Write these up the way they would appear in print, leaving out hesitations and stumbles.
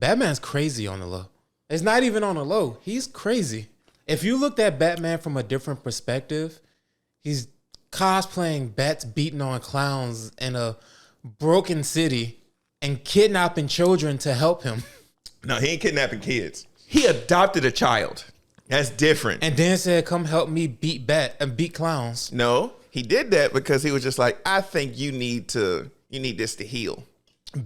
Batman's crazy on the low. It's not even on the low. He's crazy. If you looked at Batman from a different perspective, he's cosplaying bats beating on clowns in a broken city and kidnapping children to help him. No, he ain't kidnapping kids. He adopted a child. That's different. And then said, come help me beat clowns. No, he did that because he was just like, I think you need this to heal.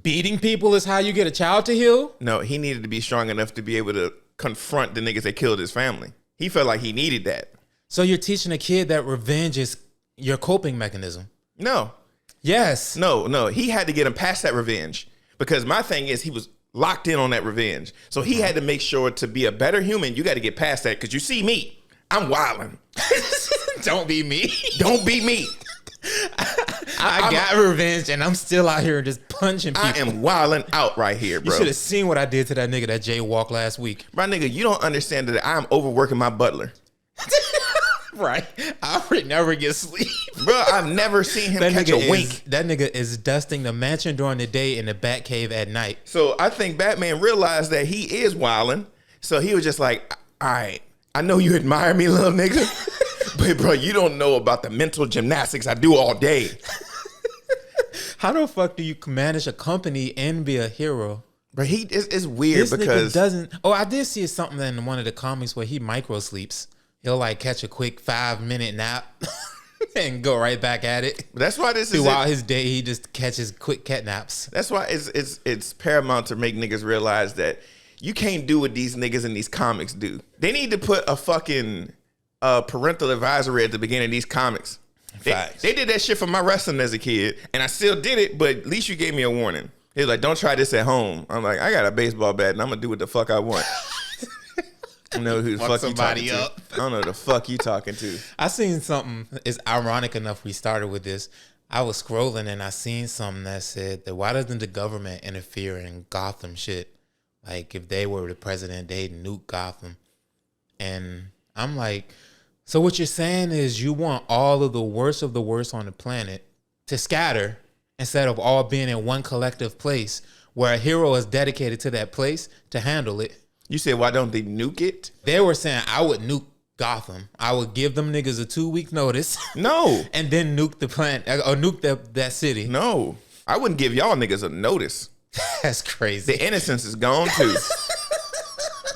Beating people is how you get a child to heal? No, he needed to be strong enough to be able to confront the niggas that killed his family. He felt like he needed that. So you're teaching a kid that revenge is your coping mechanism? No. Yes. No. He had to get him past that revenge because my thing is he was locked in on that revenge. So he had to make sure to be a better human, you got to get past that because you see me. I'm wilding. Don't be me. Don't be me. I got revenge and I'm still out here just punching people. I am wilding out right here, bro. You should have seen what I did to that nigga that jaywalked last week. My nigga, you don't understand that I'm overworking my butler. Right. I would never get sleep. Bro, I've never seen him catch a wink. That nigga is dusting the mansion during the day and the Batcave at night. So I think Batman realized that he is wilding. So he was just like, all right, I know you admire me, little nigga. But bro, you don't know about the mental gymnastics I do all day. How the fuck do you manage a company and be a hero? But it's weird this because nigga doesn't. Oh, I did see something in one of the comics where he micro sleeps. He'll like catch a quick 5-minute nap and go right back at it. That's why this throughout his day he just catches quick cat naps. That's why it's paramount to make niggas realize that you can't do what these niggas in these comics do. They need to put a fucking parental advisory at the beginning of these comics. They did that shit for my wrestling as a kid, and I still did it, but at least you gave me a warning. He was like, don't try this at home. I'm like, I got a baseball bat, and I'm going to do what the fuck I want. I know who the fuck you talking to. I don't know who the fuck you talking to. I seen something. It's ironic enough we started with this. I was scrolling, and I seen something that said that why doesn't the government interfere in Gotham shit? Like, if they were the president, they'd nuke Gotham. And I'm like, so what you're saying is you want all of the worst on the planet to scatter instead of all being in one collective place where a hero is dedicated to that place to handle it. You said, why don't they nuke it? They were saying I would nuke Gotham. I would give them niggas a 2-week notice. No. And then nuke the planet or nuke that city. No. I wouldn't give y'all niggas a notice. That's crazy. The innocence is gone too.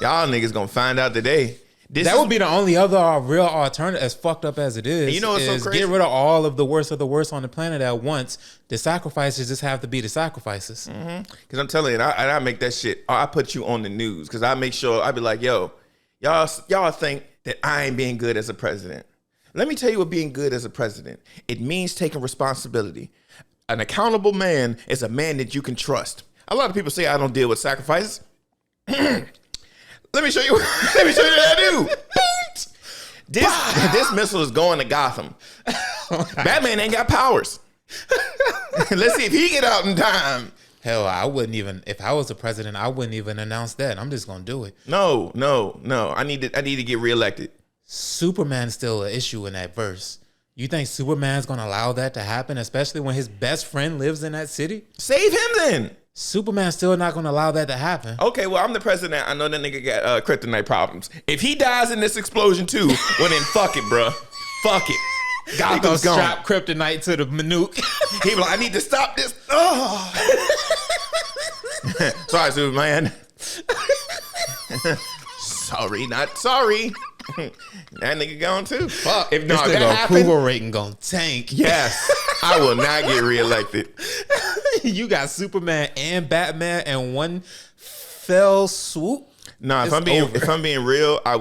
Y'all niggas gonna find out today. That would be the only other real alternative, as fucked up as it is. You know what's so crazy? Get rid of all of the worst on the planet at once. The sacrifices just have to be the sacrifices. Because I'm telling you, I make that shit. I put you on the news because I make sure I be like, yo, y'all think that I ain't being good as a president. Let me tell you what being good as a president. It means taking responsibility. An accountable man is a man that you can trust. A lot of people say I don't deal with sacrifices. Let me show you. Let me show you what I do. This missile is going to Gotham. Batman ain't got powers. Let's see if he get out in time. Hell, I wouldn't even. If I was the president, I wouldn't even announce that. I'm just gonna do it. No. I need to get reelected. Superman's still an issue in that verse. You think Superman's gonna allow that to happen, especially when his best friend lives in that city? Save him then. Superman's still not gonna allow that to happen. Okay, well, I'm the president. I know that nigga got kryptonite problems. If he dies in this explosion too, well then fuck it, bro. Fuck it. Gotham's gonna strap kryptonite to the nuke. He be like, I need to stop this. Oh. Sorry, Superman. Sorry, not sorry. That nigga gone too. Fuck. If this nigga approval rating gonna tank. Yes. I will not get reelected. You got Superman and Batman in one fell swoop. Nah, if I'm being real, I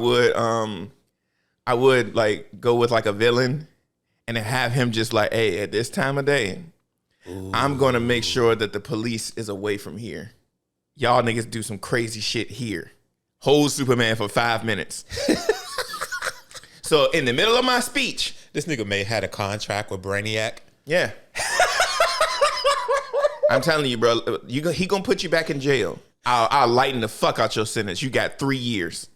would like go with like a villain and then have him just like, hey, at this time of day, I'm gonna make sure that the police is away from here. Y'all niggas do some crazy shit here. Hold Superman for 5 minutes. So in the middle of my speech, this nigga had a contract with Brainiac. Yeah. I'm telling you, bro, he gonna put you back in jail. I'll lighten the fuck out your sentence. You got 3 years.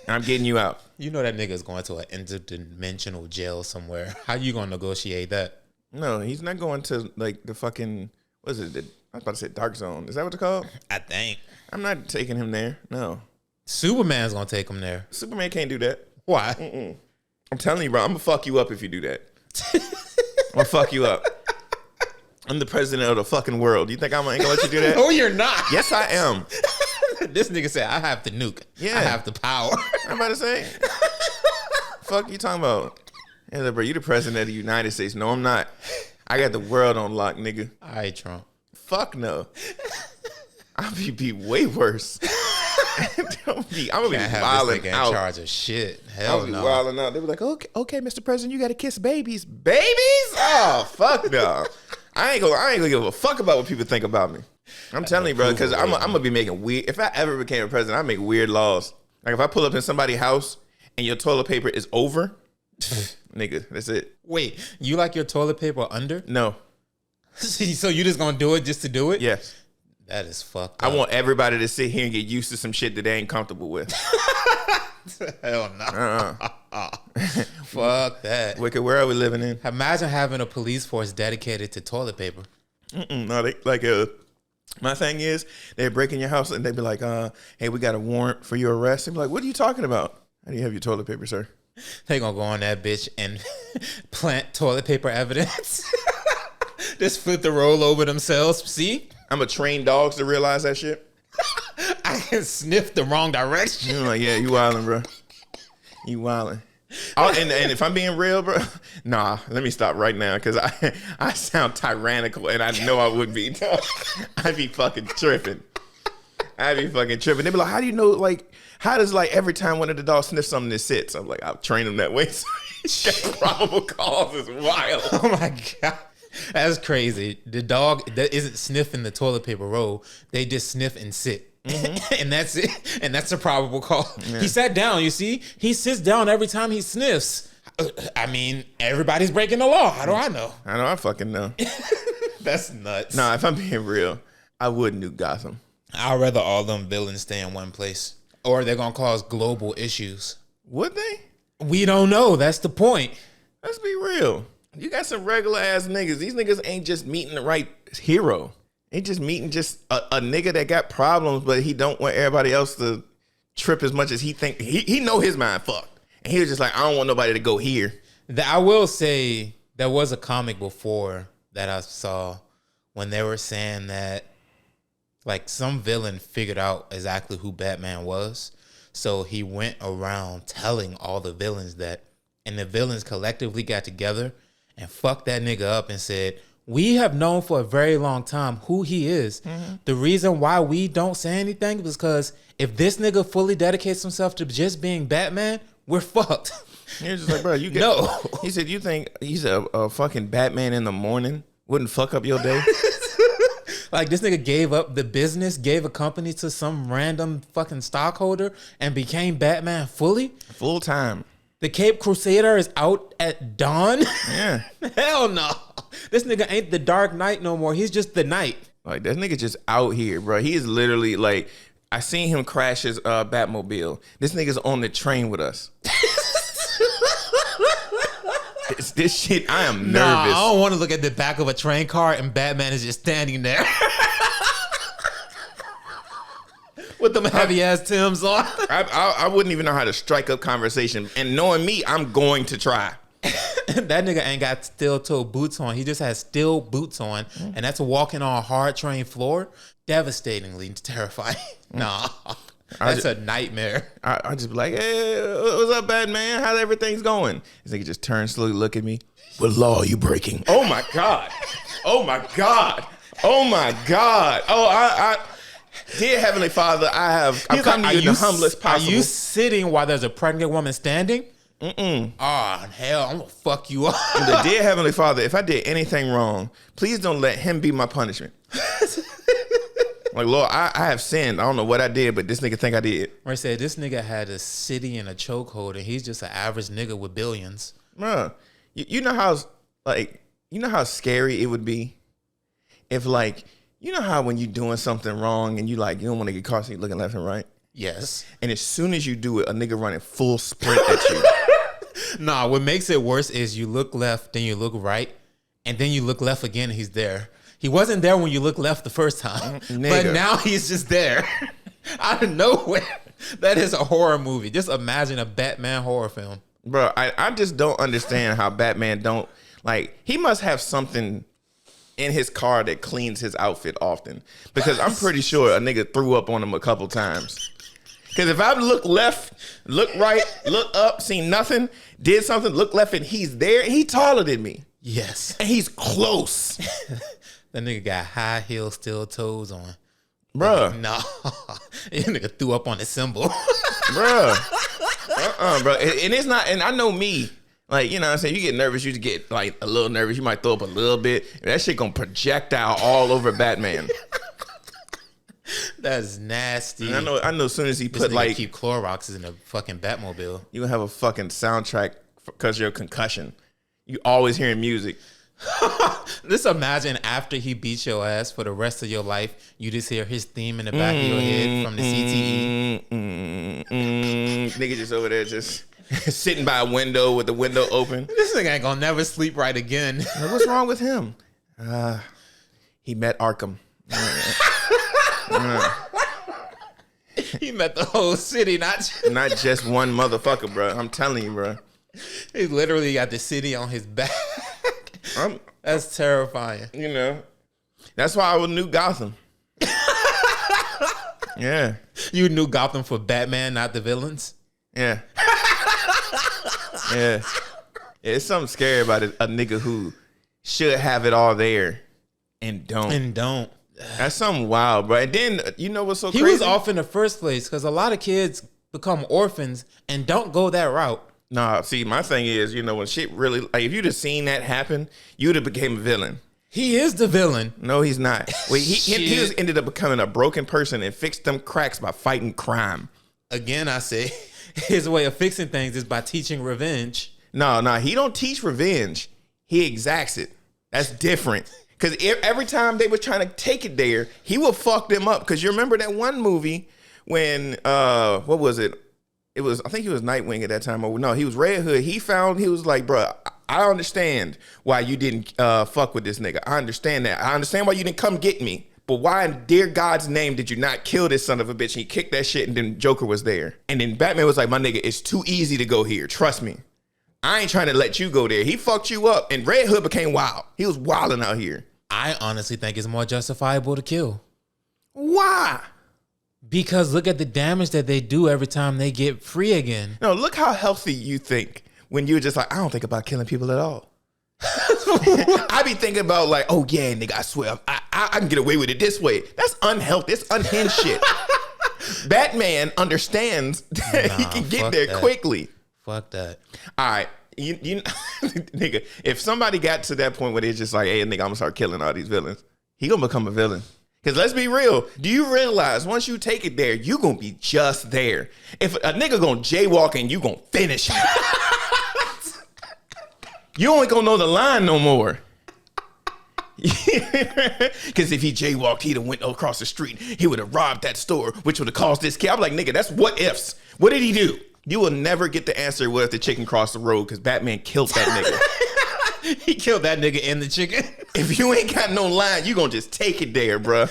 And I'm getting you out. You know that nigga's going to an interdimensional jail somewhere. How you gonna negotiate that? No, he's not going to like the fucking, what is it? I was about to say Dark Zone. Is that what it's called? I think I'm not taking him there. No. Superman's gonna take him there. Superman can't do that. Why? I'm telling you, bro. I'm gonna fuck you up if you do that. I'm gonna fuck you up. I'm the president of the fucking world. You think ain't gonna let you do that? No, you're not. Yes, I am. This nigga said, I have the nuke. Yeah. I have the power. I'm about to say. Fuck you talking about? Yeah, bro, you the president of the United States. No, I'm not. I got the world on lock, nigga. All right, Trump. Fuck no. I'll be way worse. I'm gonna be wilding in out. charge of shit. Hell I'll be no. wilding out. They be like, okay, Mr. President, you gotta kiss babies. Babies? Oh, fuck no. I ain't gonna give a fuck about what people think about me. I'm telling you, bro, because I'm gonna be making weird. If I ever became a president, I make weird laws. Like if I pull up in somebody's house and your toilet paper is over, nigga, that's it. Wait, you like your toilet paper under? No. So you just gonna do it just to do it? Yes. That is fucked I up. want everybody to sit here and get used to some shit that they ain't comfortable with. Hell no. Fuck that. Wicked world we living in. Imagine having a police force dedicated to toilet paper. No, they like my thing is they're breaking your house and they be like, hey, we got a warrant for your arrest. They be like, what are you talking about? How do you have your toilet paper, sir? They gonna go on that bitch and plant toilet paper evidence. Just flip the roll over themselves. See? I'm gonna train dogs to realize that shit. I can sniff the wrong direction. You're like, yeah, you wildin', bro. You wildin'. And if I'm being real, bro, nah, let me stop right now because I sound tyrannical and I know I would be. I'd be fucking tripping. They be like, how do you know, like, how does, like, every time one of the dogs sniffs something, it sits? I'm like, I'll train them that way. So probable cause is wild. Oh my God. That's crazy. The dog that isn't sniffing the toilet paper roll. They just sniff and sit. And that's it. And that's a probable cause. Yeah. He sat down, you see? He sits down every time he sniffs. I mean, everybody's breaking the law. How do I know? I fucking know. That's nuts. Nah, if I'm being real, I would nuke Gotham. I'd rather all them villains stay in one place. Or they're going to cause global issues. Would they? We don't know. That's the point. Let's be real. You got some regular ass niggas. These niggas ain't just meeting the right hero. They just meeting just a nigga that got problems, but he don't want everybody else to trip as much as he think. He know his mind fucked. And he was just like, I don't want nobody to go here. I will say there was a comic before that I saw when they were saying that like some villain figured out exactly who Batman was. So he went around telling all the villains that, and the villains collectively got together and fucked that nigga up and said, we have known for a very long time who he is. Mm-hmm. The reason why we don't say anything is because if this nigga fully dedicates himself to just being Batman, we're fucked. You're just like, bro, you get no. He said, you think he's a fucking Batman in the morning wouldn't fuck up your day? Like this nigga gave up the business, gave a company to some random fucking stockholder and became Batman fully? Full time. The Cape Crusader is out at dawn? Yeah. Hell no. This nigga ain't the Dark Knight no more. He's just the Knight. Like, that nigga just out here, bro. He is literally like, I seen him crash his Batmobile. This nigga's on the train with us. This shit, I am nervous. Nah, I don't want to look at the back of a train car and Batman is just standing there. With them heavy ass Timbs on. I wouldn't even know how to strike up conversation. And knowing me, I'm going to try. That nigga ain't got steel-toe boots on. He just has steel boots on. And that's walking on a hard train floor. Devastatingly terrifying. Nah. That's a nightmare. I just be like, hey, what's up, Batman? How's everything's going? This nigga just turns slowly, look at me. What law are you breaking? Oh my God. Oh my God. Oh my God. Oh, I dear Heavenly Father, I'm coming to you in the humblest possible. Are you sitting while there's a pregnant woman standing? Mm-mm. Oh, hell, I'm gonna fuck you up. The dear Heavenly Father, if I did anything wrong, please don't let him be my punishment. Like, Lord, I have sinned. I don't know what I did, but this nigga think I did. I said, this nigga had a city in a chokehold, and he's just an average nigga with billions. Bruh, you know how scary it would be if, like, you know how when you're doing something wrong and you don't want to get caught, so you're looking left and right? Yes. And as soon as you do it, a nigga running full sprint at you. Nah, what makes it worse is you look left, then you look right, and then you look left again, and he's there. He wasn't there when you look left the first time, but now he's just there out of nowhere. That is a horror movie. Just imagine a Batman horror film. Bro, I just don't understand how Batman don't, like, he must have something in his car that cleans his outfit often. Because I'm pretty sure a nigga threw up on him a couple times. Because if I look left, look right, look up, seen nothing, did something, look left, and he's there, he taller than me. Yes. And he's close. That nigga got high heel steel toes on. Bruh. Like, no. That nigga threw up on the symbol. Bruh. Bro. And it's not, and I know me. Like, you know what I'm saying? You get nervous, you just get like a little nervous. You might throw up a little bit. That shit gonna projectile all over Batman. That's nasty. And I know as soon as he this put like keep Cloroxes in a fucking Batmobile. You gonna have a fucking soundtrack because you're a concussion. You always hearing music. Just imagine after he beats your ass for the rest of your life, you just hear his theme in the back of your head from the CTE. Nigga just over there just sitting by a window with the window open. This nigga ain't gonna never sleep right again. What's wrong with him? He met Arkham. He met the whole city, not just one motherfucker, bro. I'm telling you, bro. He literally got the city on his back. That's terrifying. You know, that's why I knew Gotham. Yeah. You knew Gotham for Batman, not the villains? Yeah. Yeah. It's something scary about a nigga who should have it all there and don't. That's something wild, bro. And then, you know what's so crazy? He was off in the first place because a lot of kids become orphans and don't go that route. Nah, see, my thing is, you know, when shit really, like, if you'd have seen that happen, you'd have became a villain. He is the villain. No, he's not. Wait, he just ended up becoming a broken person and fixed them cracks by fighting crime. Again, I say, his way of fixing things is by teaching revenge. No, he don't teach revenge. He exacts it. That's different. Because every time they were trying to take it there, he would fuck them up. Because you remember that one movie when, what was it? I think he was Nightwing at that time. Or no, he was Red Hood. He was like, bro, I understand why you didn't fuck with this nigga. I understand that. I understand why you didn't come get me. But why in dear God's name did you not kill this son of a bitch? And he kicked that shit and then Joker was there. And then Batman was like, my nigga, it's too easy to go here. Trust me. I ain't trying to let you go there. He fucked you up. And Red Hood became wild. He was wilding out here. I honestly think it's more justifiable to kill. Why? Because look at the damage that they do every time they get free again. No, look how healthy you think when you're just like, I don't think about killing people at all. I be thinking about like, oh yeah, nigga, I swear, I can get away with it this way. That's unhealthy. It's unhinged shit. Batman understands that he can get there quickly. Fuck that. All right. You nigga, if somebody got to that point where they're just like, hey, nigga, I'm gonna start killing all these villains, he gonna become a villain. Because let's be real, do you realize once you take it there, you gonna be just there. If a nigga gonna jaywalk and you gonna finish him. You ain't gonna know the line no more. Because if he jaywalked, he'd have went across the street. He would have robbed that store, which would have caused this kid. I'm like, nigga, that's what ifs. What did he do? You will never get the answer what if the chicken crossed the road because Batman killed that nigga. He killed that nigga and the chicken. If you ain't got no line, you gonna just take it there, bruh.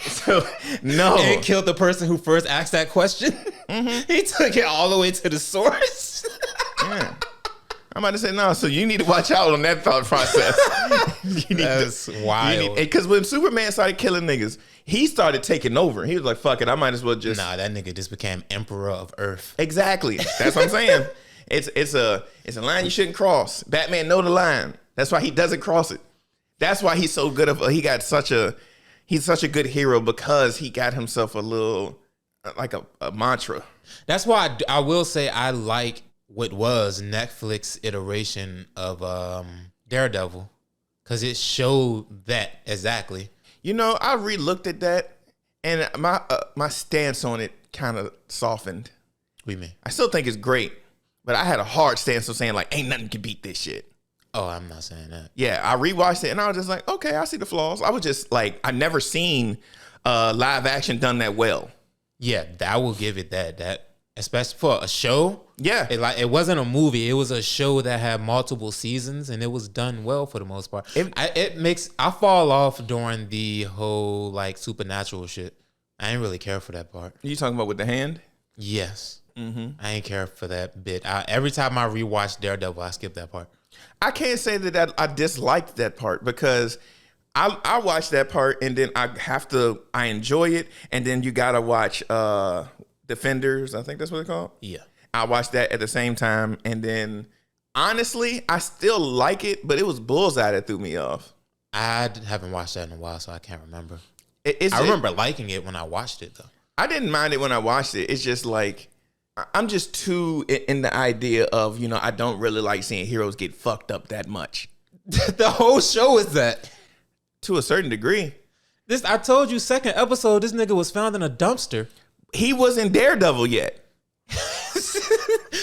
So, no. And killed the person who first asked that question. Mm-hmm. He took it all the way to the source. Yeah. I'm about to say, no, so you need to watch out on that thought process. That's wild. Because when Superman started killing niggas, he started taking over. He was like, fuck it, I might as well just... Nah, that nigga just became Emperor of Earth. Exactly. That's what I'm saying. It's a line you shouldn't cross. Batman know the line. That's why he doesn't cross it. That's why he's so good. He's such a good hero because he got himself a little, like a mantra. That's why I will say I like what was Netflix iteration of Daredevil, because it showed that exactly. You know, I re-looked at that, and my stance on it kind of softened. What do you mean? I still think it's great, but I had a hard stance of saying like, ain't nothing can beat this shit. Oh, I'm not saying that. Yeah, I rewatched it, and I was just like, okay, I see the flaws. I was just like, I never seen live action done that well. Yeah, I will give it that. especially for a show. Yeah. It wasn't a movie. It was a show that had multiple seasons, and it was done well for the most part. I fall off during the whole like supernatural shit. I ain't really care for that part. You talking about with the hand? Yes. I ain't care for that bit. Every time I rewatch Daredevil, I skip that part. I can't say that I disliked that part because I watched that part and then I enjoy it, and then you gotta watch Defenders. I think that's what it's called. Yeah. I watched that at the same time, and then honestly, I still like it, but it was Bullseye that threw me off. I haven't watched that in a while, so I can't remember. I remember liking it when I watched it, though. I didn't mind it when I watched it. It's just like, I'm just too in the idea of, I don't really like seeing heroes get fucked up that much. The whole show is that. To a certain degree. I told you, second episode, this nigga was found in a dumpster. He wasn't Daredevil yet.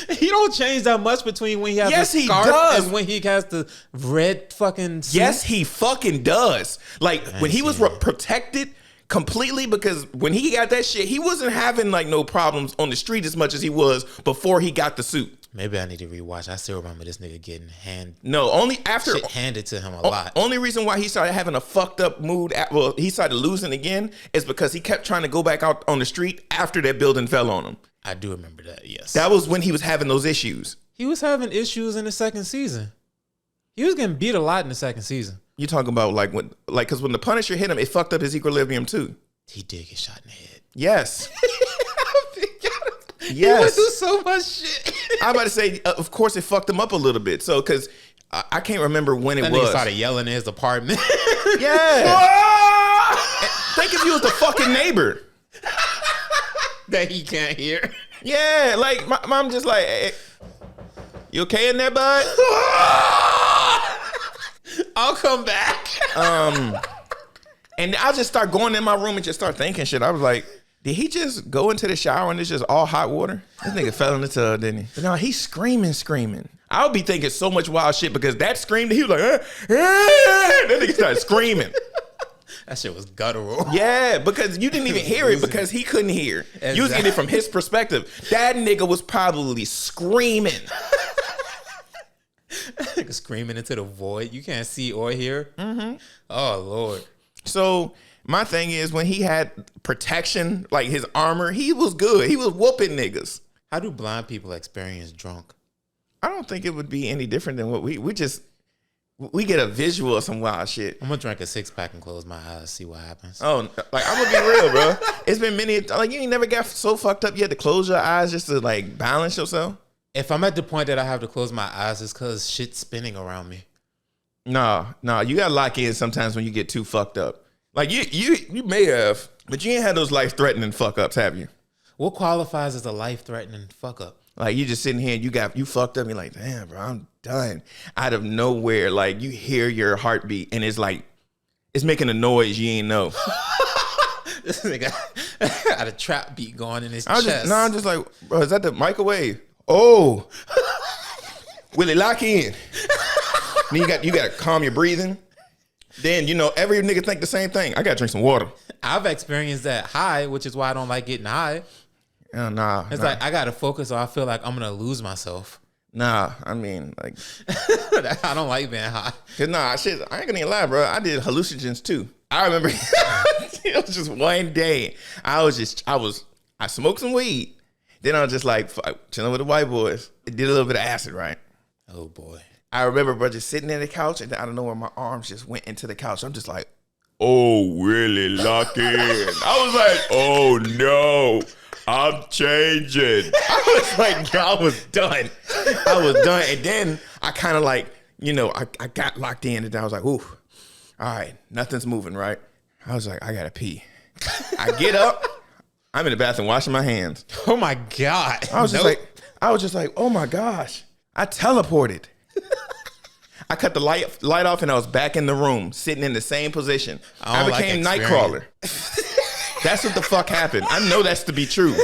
He don't change that much between when he has the scarf and when he has the red fucking suit. Yes, he fucking does. Like, when he was protected completely, because when he got that shit, he wasn't having like no problems on the street as much as he was before he got the suit. Maybe I need to rewatch. I still remember this nigga getting shit handed to him a lot. Only reason why he started having a fucked up mood, he started losing again, is because he kept trying to go back out on the street after that building fell on him. I do remember that, yes. That was when he was having those issues. He was having issues in the second season. He was getting beat a lot in the second season. You talking about because when the Punisher hit him, it fucked up his equilibrium too. He did get shot in the head. Yes. Yes. He went through so much shit. I'm about to say, of course, it fucked him up a little bit. So, because I can't remember when it was. He started yelling in his apartment. Yeah. Think if you was the fucking neighbor that he can't hear. Yeah, like my mom just like, hey, you okay in there, bud? I'll come back. And I'll just start going in my room and just start thinking shit. I was like, did he just go into the shower and it's just all hot water? This nigga fell in the tub, didn't he? But no, he's screaming. I would be thinking so much wild shit because that scream, he was like, that nigga started screaming. That shit was guttural. Yeah, because you didn't even hear it because he couldn't hear. Exactly. You was getting it from his perspective. That nigga was probably screaming. Nigga screaming into the void. You can't see or hear. Mm-hmm. Oh, Lord. So my thing is, when he had protection, like his armor, he was good. He was whooping niggas. How do blind people experience drunk? I don't think it would be any different than what we get a visual of some wild shit. I'm gonna drink a 6-pack and close my eyes, see what happens. Oh, like I'm gonna be real, bro. It's been many, like you ain't never got so fucked up you had to close your eyes just to like balance yourself. If I'm at the point that I have to close my eyes, it's because shit's spinning around me. No, you gotta lock in sometimes when you get too fucked up. Like you may have, but you ain't had those life-threatening fuck ups, have you? What qualifies as a life-threatening fuck up? Like you just sitting here and you fucked up and you're like, damn, bro, I'm done. Out of nowhere, like you hear your heartbeat and it's like, it's making a noise you ain't know. This nigga got a trap beat going in his chest. I'm just like, bro, is that the microwave? Oh, will it lock in? Then you got to calm your breathing. Then, every nigga think the same thing. I got to drink some water. I've experienced that high, which is why I don't like getting high. Nah. Like, I got to focus or I feel like I'm going to lose myself. Nah, I mean, like. I don't like being high. Cause shit, I ain't gonna even lie, bro. I did hallucinogens too. I remember it was just one day. I smoked some weed. Then I was just like chilling with the white boys. It did a little bit of acid, right? Oh boy. I remember, bro, just sitting in the couch, and out of nowhere, my arms just went into the couch. I'm just like, oh, really? Lock in. I was like, oh no, I'm changing. I was like, I was done. And then I kind of like, I got locked in, and I was like, ooh, all right, nothing's moving, right? I was like, I gotta pee. I get up. I'm in the bathroom washing my hands. Oh my God. I was just like, oh my gosh. I teleported. I cut the light off and I was back in the room, sitting in the same position. I became Nightcrawler. That's what the fuck happened. I know that's to be true.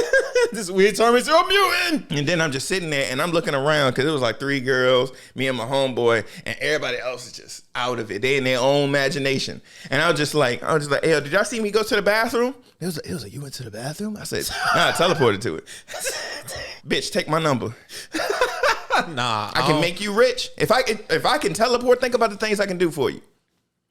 This weird term is a mutant. And then I'm just sitting there and I'm looking around because it was like 3 girls, me and my homeboy, and everybody else is just out of it. They in their own imagination. And I was just like, hey, did y'all see me go to the bathroom? It was like, you went to the bathroom? I said, nah, I teleported to it. Bitch, take my number. Nah, I can make you rich. If I can teleport, think about the things I can do for you.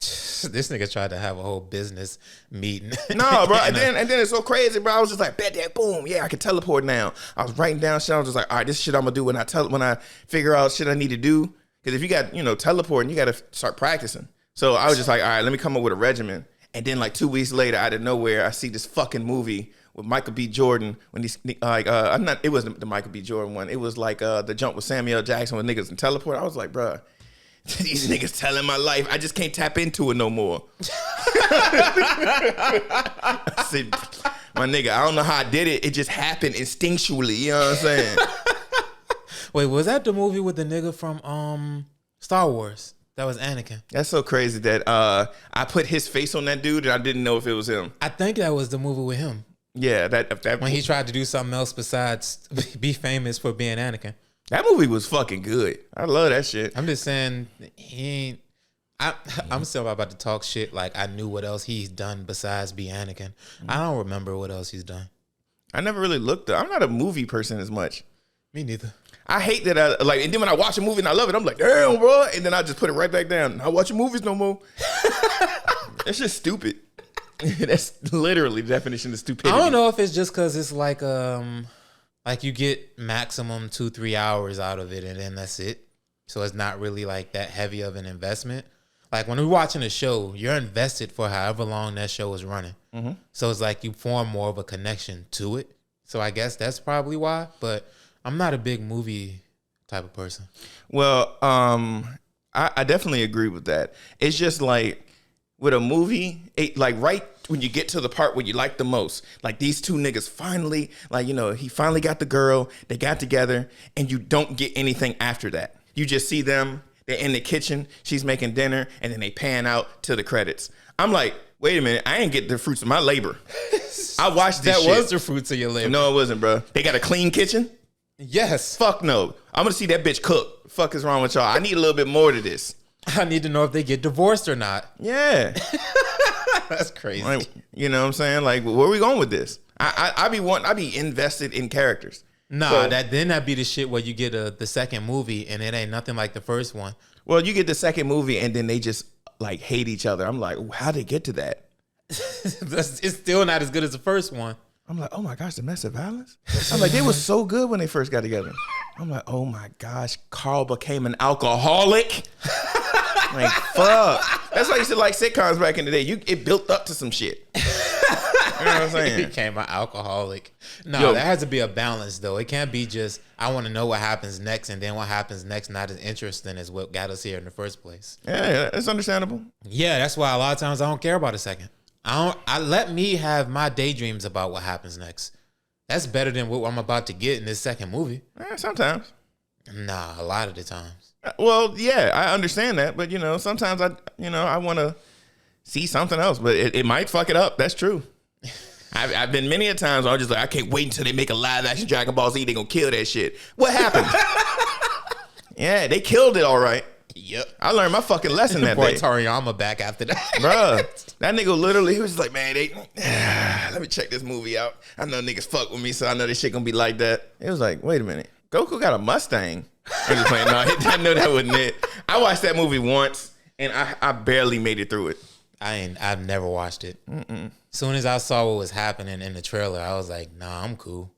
This nigga tried to have a whole business meeting. No, bro. And then it's so crazy, bro. I was just like, bet that, boom, yeah, I can teleport now. I was writing down shit. I was just like, all right, this shit I'm gonna do when I figure out shit I need to do. Because if you got teleporting, you got to start practicing. So I was just like, all right, let me come up with a regimen. And then like 2 weeks later, out of nowhere, I see this fucking movie with Michael B. Jordan when he's like, it wasn't the Michael B. Jordan one. It was like the jump with Samuel L. Jackson with niggas and teleport. I was like, bro. These niggas telling my life. I just can't tap into it no more. I said, my nigga, I don't know how I did it. It just happened instinctually. You know what I'm saying? Wait, was that the movie with the nigga from Star Wars? That was Anakin. That's so crazy that I put his face on that dude and I didn't know if it was him. I think that was the movie with him. Yeah, that when he tried to do something else besides be famous for being Anakin. That movie was fucking good. I love that shit. I'm just saying I'm still about to talk shit like I knew what else he's done besides be Anakin. I don't remember what else he's done. I never really looked up. I'm not a movie person as much. Me neither. I hate that and then when I watch a movie and I love it, I'm like, damn, bro. And then I just put it right back down. Not watching movies no more. That's just stupid. That's literally the definition of stupidity. I don't know if it's just because it's like you get maximum 2-3 hours out of it and then that's it. So it's not really like that heavy of an investment. Like when we're watching a show, you're invested for however long that show is running. Mm-hmm. So it's like you form more of a connection to it. So I guess that's probably why. But I'm not a big movie type of person. Well, I definitely agree with that. It's just like with a movie, right when you get to the part where you like the most, like these two niggas finally, he finally got the girl, they got together, and you don't get anything after that. You just see them, they're in the kitchen, she's making dinner, and then they pan out to the credits. I'm like, wait a minute, I ain't get the fruits of my labor. I watched this shit. That was the fruits of your labor. No, it wasn't, bro. They got a clean kitchen? Yes. Fuck no. I'm gonna see that bitch cook. Fuck is wrong with y'all? I need a little bit more to this. I need to know if they get divorced or not. Yeah. That's crazy. Like, you know what I'm saying? Like, where are we going with this? I be invested in characters. Nah, so, that'd be the shit where you get the second movie and it ain't nothing like the first one. Well, you get the second movie and then they just like hate each other. I'm like, how'd they get to that? It's still not as good as the first one. I'm like, oh my gosh, domestic violence? I'm like, they were so good when they first got together. I'm like, oh my gosh, Carl became an alcoholic. Like, fuck. That's why I used to like sitcoms back in the day. It built up to some shit. You know what I'm saying? He became an alcoholic. No, there has to be a balance, though. It can't be just, I want to know what happens next, and then what happens next not as interesting as what got us here in the first place. Yeah, it's understandable. Yeah, that's why a lot of times I don't care about a second. I let me have my daydreams about what happens next. That's better than what I'm about to get in this second movie. Sometimes. Nah, a lot of the times. Well, yeah, I understand that, but sometimes I want to see something else, but it might fuck it up. That's true. I've been many a times where I'm just like, I can't wait until they make a live action Dragon Ball Z. They gonna kill that shit. What happened? Yeah, they killed it all right. Yep. I learned my fucking lesson that Boy, day. Toriyama back after that. Bruh, that nigga literally, he was like, man, let me check this movie out. I know niggas fuck with me, so I know this shit gonna be like that. It was like, wait a minute. Goku got a Mustang. I'm just playing. No, I know that wasn't it. I watched that movie once, and I barely made it through it. I've never watched it. As soon as I saw what was happening in the trailer, I was like, nah, I'm cool.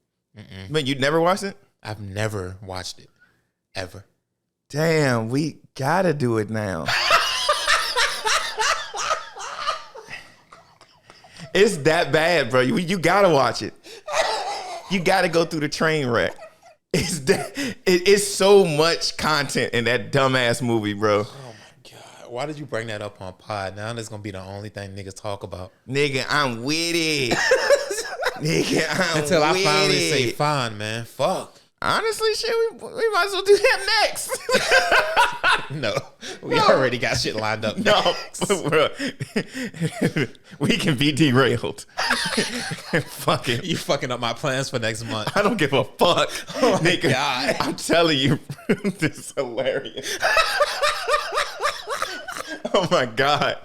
But you'd never watched it? I've never watched it. Ever. Damn, we gotta do it now. It's that bad, bro. You gotta watch it. You gotta go through the train wreck. It's so much content in that dumbass movie, bro. Oh my God. Why did you bring that up on pod? Now that's gonna be the only thing niggas talk about. Nigga, I'm with it. Nigga, I'm Until I finally with say it. fine, man. Fuck. Honestly, shit, we might as well do that next. No, we already got shit lined up. No, bro. We can be derailed. Fuck it. You fucking up my plans for next month. I don't give a fuck. Oh my Nigga, God. I'm telling you, this is hilarious. Oh my God.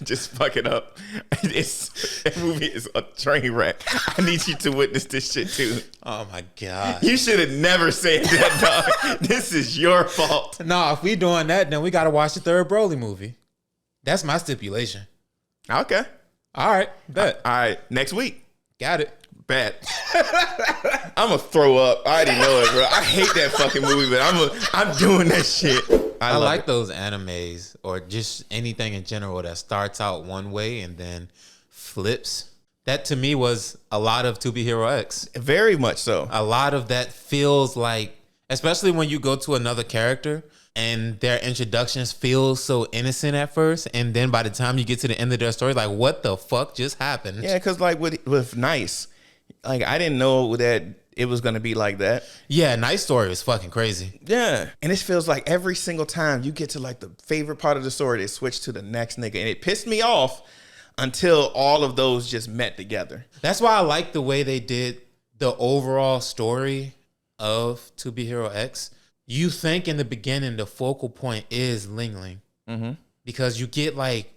Just fuck it up. That movie is a train wreck. I need you to witness this shit too. Oh my God. You should have never said that, dog. This is your fault. No, if we doing that, then we got to watch the third Broly movie. That's my stipulation. Okay. All right. Bet. All right. Next week. Got it. Bet. I'm gonna throw up. I already know it, bro. I hate that fucking movie, but I'm doing that shit. I like those animes or just anything in general that starts out one way and then flips. That to me was a lot of To Be Hero X. Very much so. A lot of that feels like, especially when you go to another character and their introductions feel so innocent at first, and then by the time you get to the end of their story, like, what the fuck just happened? Yeah, because like with Nice, like I didn't know that it was gonna be like that. Yeah, Nice story was fucking crazy. Yeah, and it feels like every single time you get to like the favorite part of the story, they switch to the next nigga, and it pissed me off until all of those just met together. That's why I like the way they did the overall story of To Be Hero X. You think in the beginning the focal point is Ling Ling, because you get like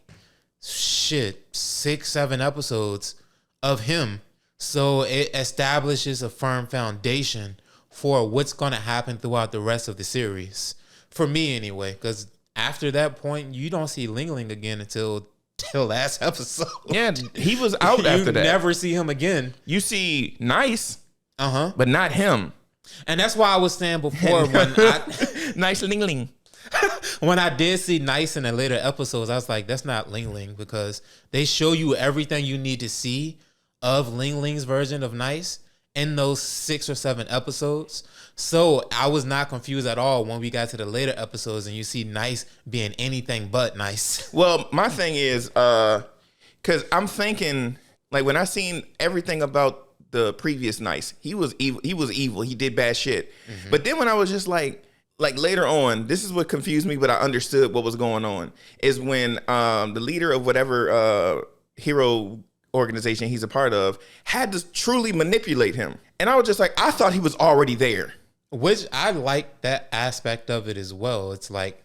6-7 episodes of him. So it establishes a firm foundation for what's going to happen throughout the rest of the series. For me, anyway, because after that point, you don't see Ling Ling again until the last episode. Yeah, he was out after that. You never see him again. You see Nice, but not him. And that's why I was saying before when Nice Ling Ling. When I did see Nice in the later episodes, I was like, that's not Ling Ling, because they show you everything you need to see of Ling Ling's version of Nice in those 6 or 7 episodes. So I was not confused at all when we got to the later episodes and you see Nice being anything but nice. Well, my thing is, because I'm thinking, like, when I seen everything about the previous Nice, he was evil. He did bad shit. But then when I was just like later on, this is what confused me, but I understood what was going on, is when the leader of whatever hero organization he's a part of had to truly manipulate him. And I was just like, I thought he was already there. Which I like that aspect of it as well. It's like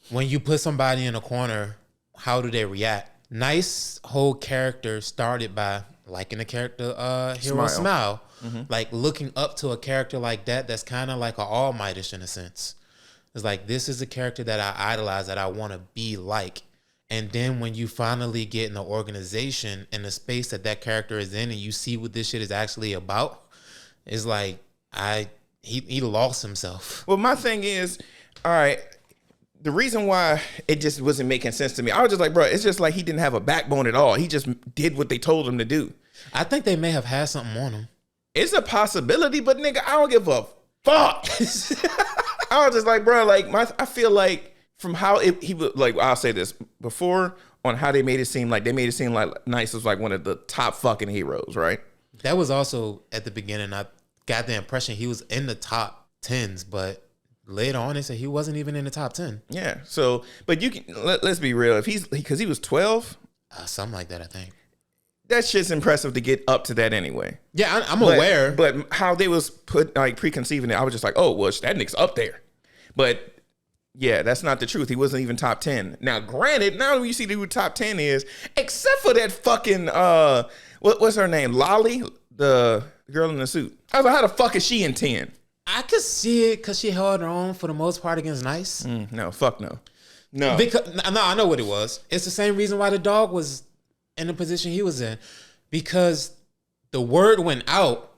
when you put somebody in a corner, how do they react? Nice whole character started by liking the character Hero Smile. Like looking up to a character like that, that's kind of like an All Mightish in a sense. It's like, this is a character that I idolize, that I want to be like. And then when you finally get in the organization and the space that character is in, and you see what this shit is actually about, it's like he lost himself. Well, my thing is, all right, the reason why it just wasn't making sense to me, I was just like, bro, it's just like he didn't have a backbone at all. He just did what they told him to do. I think they may have had something on him. It's a possibility, but nigga, I don't give a fuck. I was just like, bro, like I feel like from how he was, like, I'll say this before, on how they made it seem like Nice was like one of the top fucking heroes, right? That was also at the beginning. I got the impression he was in the top 10s, but later on they said he wasn't even in the top 10. Yeah. So, but you can let's be real. If because he was 12, something like that, I think. That shit's impressive to get up to that anyway. Yeah, I'm aware. But how they was preconceiving it, I was just like, oh, well, that nigga's up there. But yeah, that's not the truth. He wasn't even top 10. Now, granted, now you see who top 10 is, except for that fucking, what's her name? Lolly, the girl in the suit. I was like, how the fuck is she in 10? I could see it because she held her own for the most part against Nice. No, fuck no. No. Because, no, I know what it was. It's the same reason why the dog was in the position he was in. Because the word went out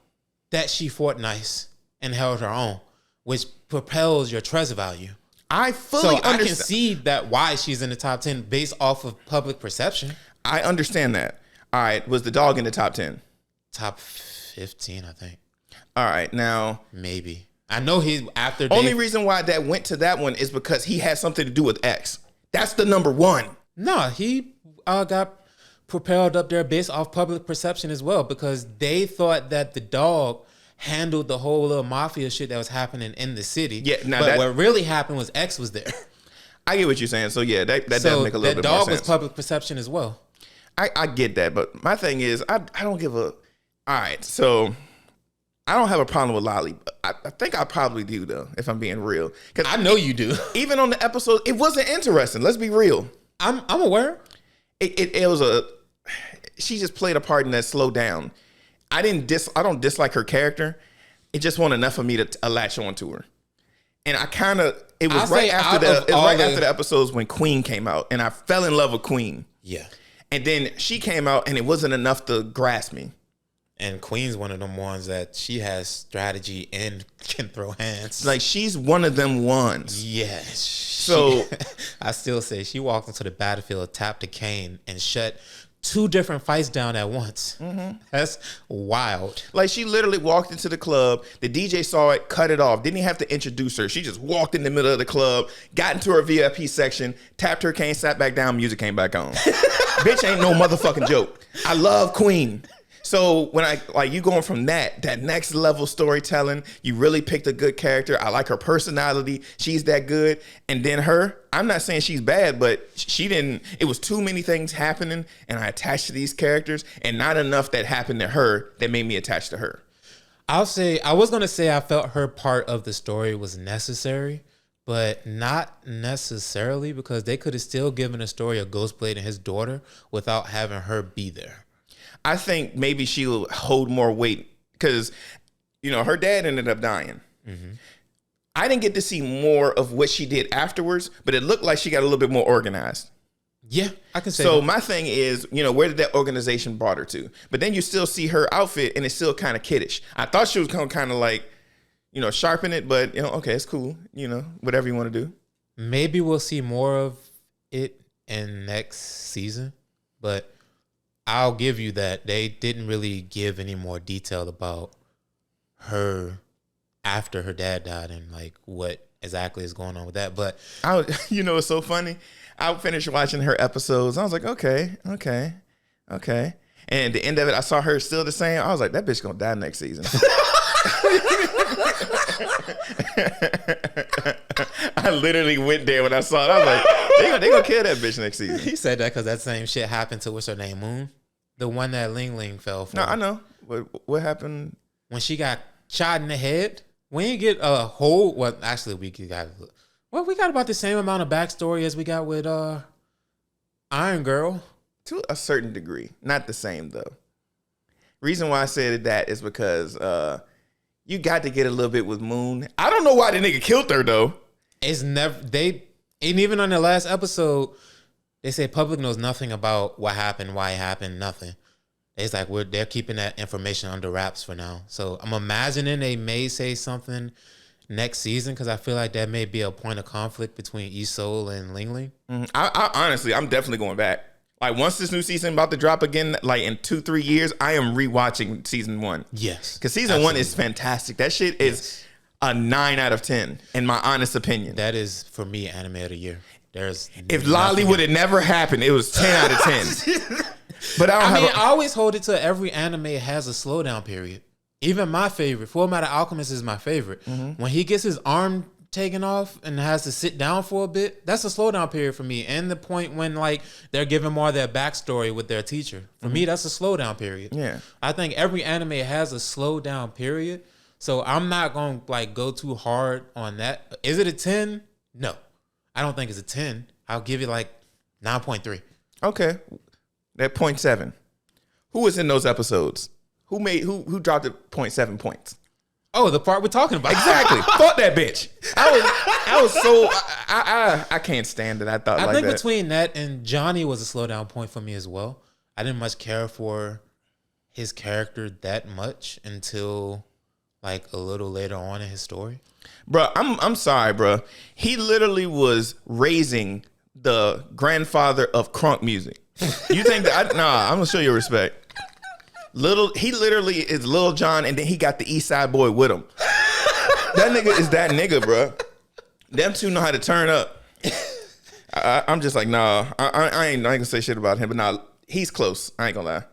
that she fought Nice and held her own, which propels your trust value. I fully understand. I can see that why she's in the top 10 based off of public perception. I understand that. All right. Was the dog in the top 10? Top 15, I think. All right. Now. Maybe. I know he, after. Only reason why that went to that one is because he had something to do with X. That's the number one. No, he got propelled up there based off public perception as well, because they thought that the dog handled the whole little mafia shit that was happening in the city. Yeah, but what really happened was X was there. I get what you're saying. So yeah, that does make a little bit more sense. That dog was public perception as well. I get that, but my thing is, I don't give a. All right, so I don't have a problem with Lolly. I think I probably do though, if I'm being real. Because I know you do. Even on the episode, it wasn't interesting. Let's be real. I'm aware. It was a. She just played a part in that slow down. I don't dislike her character. It just wasn't enough for me to latch on to her. And I kind of, it was right after the episodes when Queen came out, and I fell in love with Queen. Yeah. And then she came out, and it wasn't enough to grasp me. And Queen's one of them ones that she has strategy and can throw hands. Like, she's one of them ones. Yes. So I still say she walked into the battlefield, tapped a cane, and shut 2 different fights down at once. Mm-hmm. That's wild. Like, she literally walked into the club. The DJ saw it, cut it off. Didn't even have to introduce her. She just walked in the middle of the club, got into her VIP section, tapped her cane, sat back down, music came back on. Bitch ain't no motherfucking joke. I love Queen. So when you going from that next level storytelling, you really picked a good character. I like her personality. She's that good. And then her, I'm not saying she's bad, but it was too many things happening and I attached to these characters and not enough that happened to her that made me attached to her. I was going to say I felt her part of the story was necessary, but not necessarily, because they could have still given a story of Ghostblade and his daughter without having her be there. I think maybe she'll hold more weight because, her dad ended up dying. Mm-hmm. I didn't get to see more of what she did afterwards, but it looked like she got a little bit more organized. Yeah, I can say so. that. My thing is, where did that organization brought her to? But then you still see her outfit, and it's still kind of kiddish. I thought she was going to kind of like, sharpen it, but okay, it's cool. Whatever you want to do. Maybe we'll see more of it in next season, but I'll give you that they didn't really give any more detail about her after her dad died and like what exactly is going on with that. But it's so funny. I finished watching her episodes. I was like, okay. And at the end of it, I saw her still the same. I was like, that bitch gonna die next season. I literally went there when I saw it. I was like, they gonna kill that bitch next season. He said that because that same shit happened to, what's her name, Moon? The one that Ling Ling fell for. No, I know. What happened? When she got shot in the head? We didn't get a whole, well, actually we got about the same amount of backstory as we got with Iron Girl. To a certain degree. Not the same, though. Reason why I said that is because you got to get a little bit with Moon. I don't know why the nigga killed her, though. It's never, and even on the last episode, they say public knows nothing about what happened, why it happened, nothing. It's like they're keeping that information under wraps for now. So I'm imagining they may say something next season because I feel like that may be a point of conflict between Isol and Ling Ling. Mm-hmm. I honestly, I'm definitely going back. Like, once this new season about to drop again, like in 2-3 years, I am rewatching season 1. Yes. Because season 1 is fantastic. That shit is a 9 out of 10, in my honest opinion. That is, for me, anime of the year. If Lolly would have never happened, it was 10 out of 10. But I always hold it to every anime has a slowdown period. Even my favorite, Fullmetal Alchemist is my favorite. Mm-hmm. When he gets his arm taken off and has to sit down for a bit, that's a slowdown period for me. And the point when like they're giving more of their backstory with their teacher. For me, that's a slowdown period. Yeah. I think every anime has a slowdown period. So I'm not going to like go too hard on that. Is it a 10? No. I don't think it's a 10. I'll give it like 9.3. Okay. That 0.7. Who was in those episodes? Who dropped it 0.7 points? Oh, the part we're talking about. Exactly. Fuck that bitch. I can't stand it. I think between that and Johnny was a slowdown point for me as well. I didn't much care for his character that much until like a little later on in his story. Bro, I'm sorry, bro. He literally was raising the grandfather of crunk music. You think that? I'm gonna show you respect. He literally is Lil Jon, and then he got the East Side Boy with him. That nigga is that nigga, bro. Them two know how to turn up. I'm just like, nah. I ain't gonna say shit about him, but nah, he's close. I ain't gonna lie.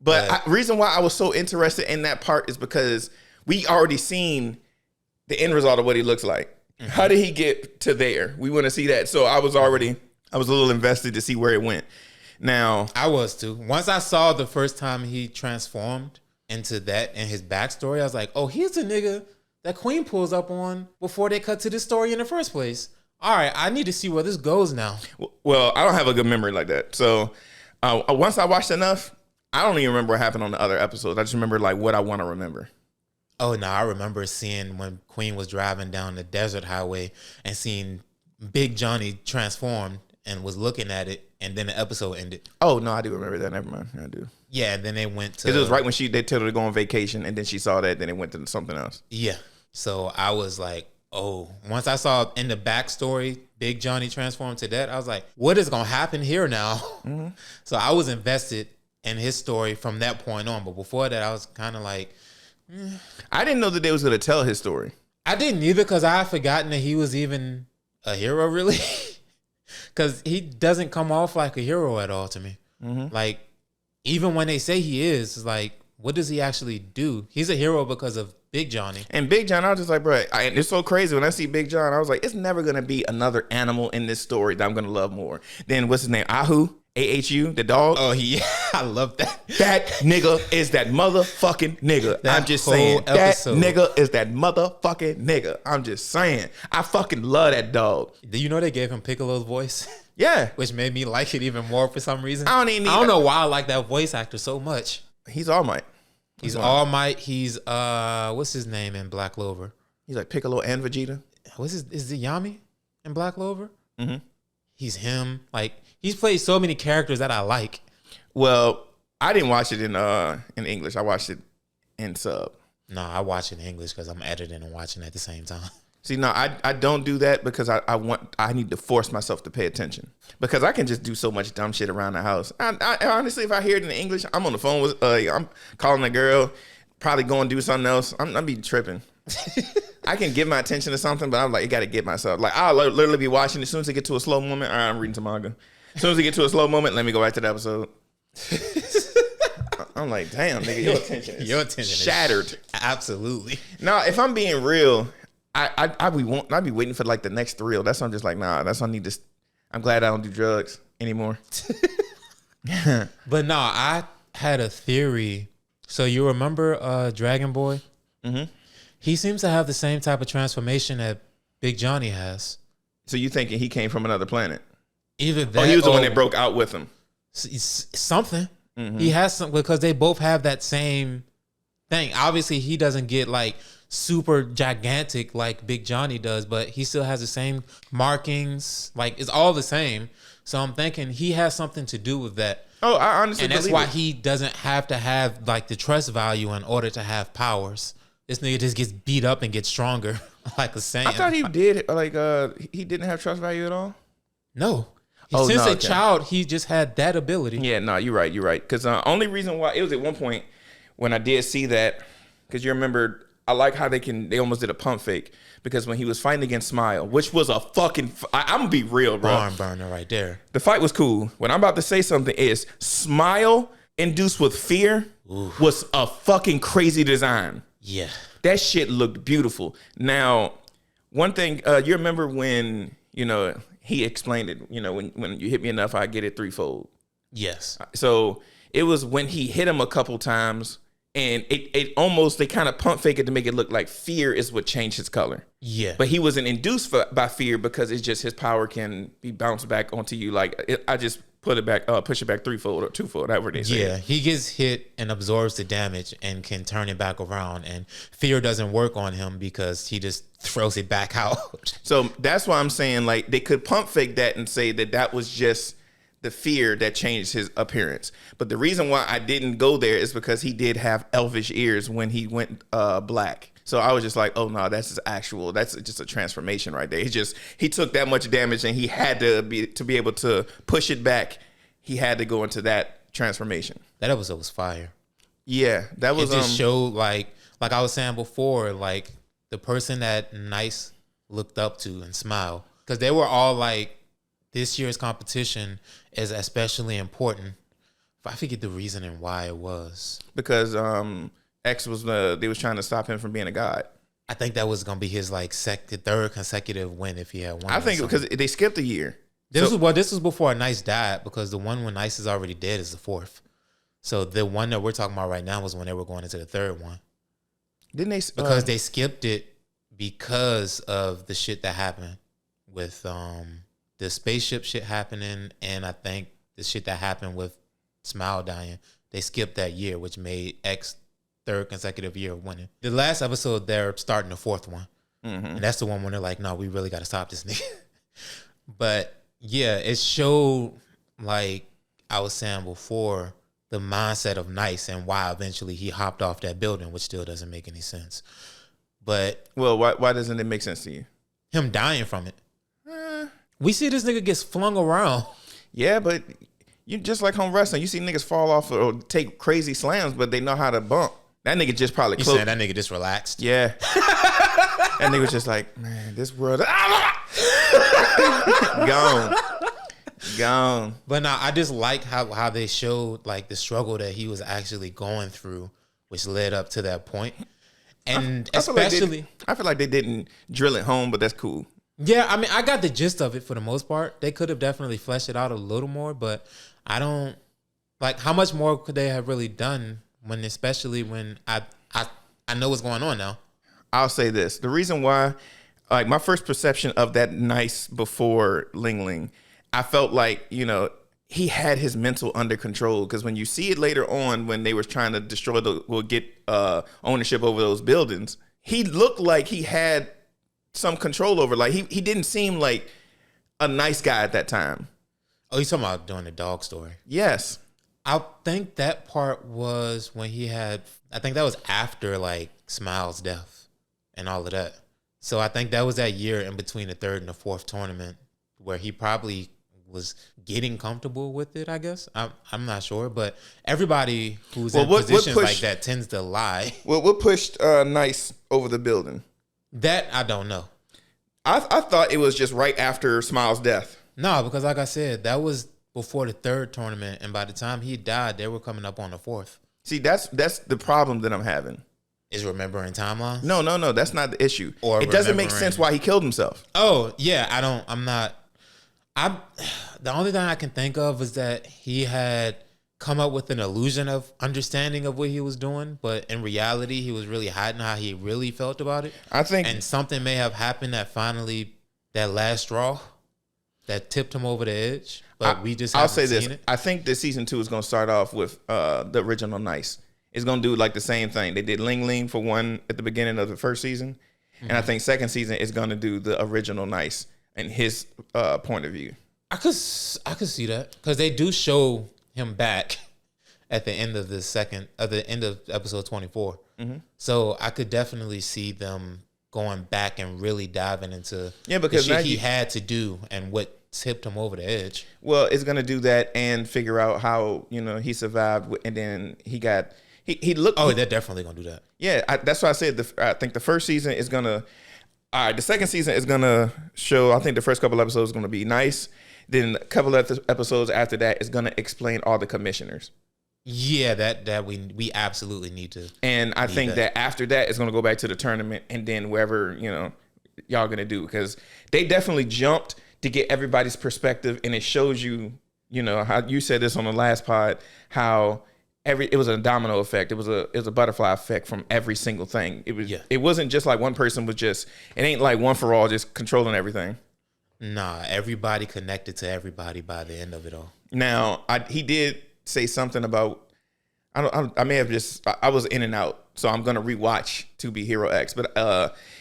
But reason why I was so interested in that part is because we already seen the end result of what he looks like. Mm-hmm. How did he get to there? We want to see that. So I was a little invested to see where it went. Now, I was too. Once I saw the first time he transformed, into that and his backstory, I was like, oh, he's the nigga that Queen pulls up on before they cut to this story in the first place. All right, I need to see where this goes now. Well, I don't have a good memory like that. So once I watched enough, I don't even remember what happened on the other episodes. I just remember like what I want to remember. Oh, no, I remember seeing when Queen was driving down the desert highway and seeing Big Johnny transformed and was looking at it, and then the episode ended. Oh, no, I do remember that. Never mind. I do. Yeah, and then they went to... Because it was right when they told her to go on vacation, and then she saw that, then it went to something else. Yeah. So I was like, oh, once I saw in the backstory, Big Johnny transformed to that, I was like, what is going to happen here now? Mm-hmm. So I was invested in his story from that point on. But before that, I was kind of like... I didn't know that they was going to tell his story. I didn't either, because I had forgotten that he was even a hero, really. Because he doesn't come off like a hero at all to me. Mm-hmm. Like, even when they say he is, it's like, what does he actually do? He's a hero because of Big Johnny. And Big John, I was just like, bro, it's so crazy. When I see Big John, I was like, it's never going to be another animal in this story that I'm going to love more. Then what's his name? Ahu? AHU, the dog. Oh, yeah. I love that. That nigga is that motherfucking nigga. I'm just saying. Episode. That nigga is that motherfucking nigga. I'm just saying. I fucking love that dog. Do you know they gave him Piccolo's voice? Yeah. Which made me like it even more for some reason. I don't know why I like that voice actor so much. He's All Might. He's All Might. He's, what's his name in Black Clover? He's like Piccolo and Vegeta. Is it Yami in Black Clover? Mm-hmm. He's him. Like, he's played so many characters that I like. Well, I didn't watch it in English. I watched it in sub. No, I watch it in English because I'm editing and watching at the same time. See, no, I don't do that because I need to force myself to pay attention because I can just do so much dumb shit around the house. I honestly, if I hear it in English, I'm on the phone with I'm calling a girl, probably going to do something else. I'm be tripping. I can give my attention to something, but I'm like, I got to get myself. Like, I'll literally be watching. As soon as I get to a slow moment, all right, I'm reading some manga. As soon as I get to a slow moment, let me go back to the episode. I'm like, damn, nigga, your attention is shattered. Absolutely. Now, if I'm being real, I'd be waiting for like the next thrill. That's why I'm just like, nah, that's why I need to. I'm glad I don't do drugs anymore. But no, I had a theory. So you remember Dragon Boy? Mm-hmm. He seems to have the same type of transformation that Big Johnny has. So you thinking he came from another planet? Either that, or he was the one that broke out with him. Something. Mm-hmm. He has something because they both have that same thing. Obviously, he doesn't get like super gigantic like Big Johnny does, but he still has the same markings. Like, it's all the same. So I'm thinking he has something to do with that. Oh, I honestly and that's believe why it. he doesn't have to have like the trust value in order to have powers. This nigga just gets beat up and gets stronger, like a Saiyan. I thought he did he didn't have trust value at all. No, since a child, he just had that ability. Yeah, no, you're right. Because only reason why it was at one point when I did see that, because you remember, I like how they almost did a pump fake because when he was fighting against Smile, which was a fucking, I'm gonna be real, bro. Barn burner right there. The fight was cool. What I'm about to say something is Smile induced with fear was a fucking crazy design. Yeah. That shit looked beautiful. Now, one thing, you remember when, he explained it, when you hit me enough, I get it threefold. Yes. So it was when he hit him a couple times and it almost, they kind of pump fake it to make it look like fear is what changed his color. Yeah. But he wasn't induced by fear because it's just his power can be bounced back onto you. Like, I just push it back threefold or twofold, however they say. Yeah, he gets hit and absorbs the damage and can turn it back around. And fear doesn't work on him because he just throws it back out. So that's why I'm saying, like, they could pump fake that and say that was just the fear that changed his appearance. But the reason why I didn't go there is because he did have elvish ears when he went black. So I was just like, oh no, that's just a transformation right there. He took that much damage and he had to be able to push it back. He had to go into that transformation. That episode was fire. Yeah, that was. It just showed like I was saying before, like the person that Nice looked up to and Smile, because they were all like, this year's competition is especially important. I forget the reasoning why it was. Because X was they was trying to stop him from being a god. I think that was gonna be his like third consecutive win if he had won. I think because they skipped a year. This was before Nice died, because the one when Nice is already dead is the fourth. So the one that we're talking about right now was when they were going into the third one. Didn't they? Because they skipped it because of the shit that happened with the spaceship shit happening, and I think the shit that happened with Smile dying. They skipped that year, which made X third consecutive year of winning. The last episode, they're starting the fourth one. And that's the one when they're like, no, we really got to stop this nigga. But yeah, it showed, like I was saying before, the mindset of Nice and why eventually he hopped off that building, which still doesn't make any sense. But well, why doesn't it make sense to you? Him dying from it. We see this nigga gets flung around. Yeah, but you just like home wrestling. You see niggas fall off or take crazy slams, but they know how to bump. That nigga just probably You saying that nigga just relaxed? Yeah. That nigga was just like, man, this world gone. But no, I just like how they showed like the struggle that he was actually going through, which led up to that point. And I especially, feel like they didn't drill it home, but that's cool. Yeah, I mean, I got the gist of it for the most part. They could have definitely fleshed it out a little more, but I don't like how much more could they have really done especially when I know what's going on now. I'll say this. The reason why, like my first perception of that Nice before Ling Ling, I felt like, he had his mental under control, because when you see it later on when they were trying to destroy get ownership over those buildings, he looked like he had some control over. Like he didn't seem like a nice guy at that time. Oh, you talking about doing the dog story? Yes. I think that part was when I think that was after like Smile's death and all of that. So I think that was that year in between the third and the fourth tournament where he probably was getting comfortable with it, I guess. I'm not sure, but everybody who's in positions like that tends to lie. Well, what pushed Nice over the building? That I don't know. I thought it was just right after Smile's death. No, because like I said, that was before the third tournament, and by the time he died, they were coming up on the fourth. See, that's the problem that I'm having. Is remembering timelines? No, that's not the issue. Or it doesn't make sense why he killed himself. Oh, yeah, the only thing I can think of is that he had come up with an illusion of understanding of what he was doing, but in reality, he was really hiding how he really felt about it. I think, and something may have happened that last straw that tipped him over the edge. But we just haven't seen it. I think that season 2 is going to start off with the original Nice. It's going to do like the same thing. They did Ling Ling for one at the beginning of the first season. Mm-hmm. And I think second season is going to do the original Nice and his point of view. I could see that because they do show him back at the end of the end of episode 24. Mm-hmm. So I could definitely see them going back and really diving into because the shit he had to do and what tipped him over the edge. Well, it's gonna do that and figure out how he survived, and then he looked. Oh, they're definitely gonna do that. Yeah, that's why I said I think the first season is gonna. All right, the second season is gonna show. I think the first couple episodes is gonna be Nice. Then a couple of episodes after that is gonna explain all the commissioners. Yeah, that we absolutely need to. And I think that after that it's gonna go back to the tournament, and then wherever y'all gonna do, because they definitely jumped to get everybody's perspective, and it shows you, how you said this on the last pod, how it was a domino effect. It was a butterfly effect from every single thing. It wasn't just like one person it ain't like one for all just controlling everything. Nah, everybody connected to everybody by the end of it all. Now, he did say something about, I may have I was in and out, so I'm gonna rewatch To Be Hero X. But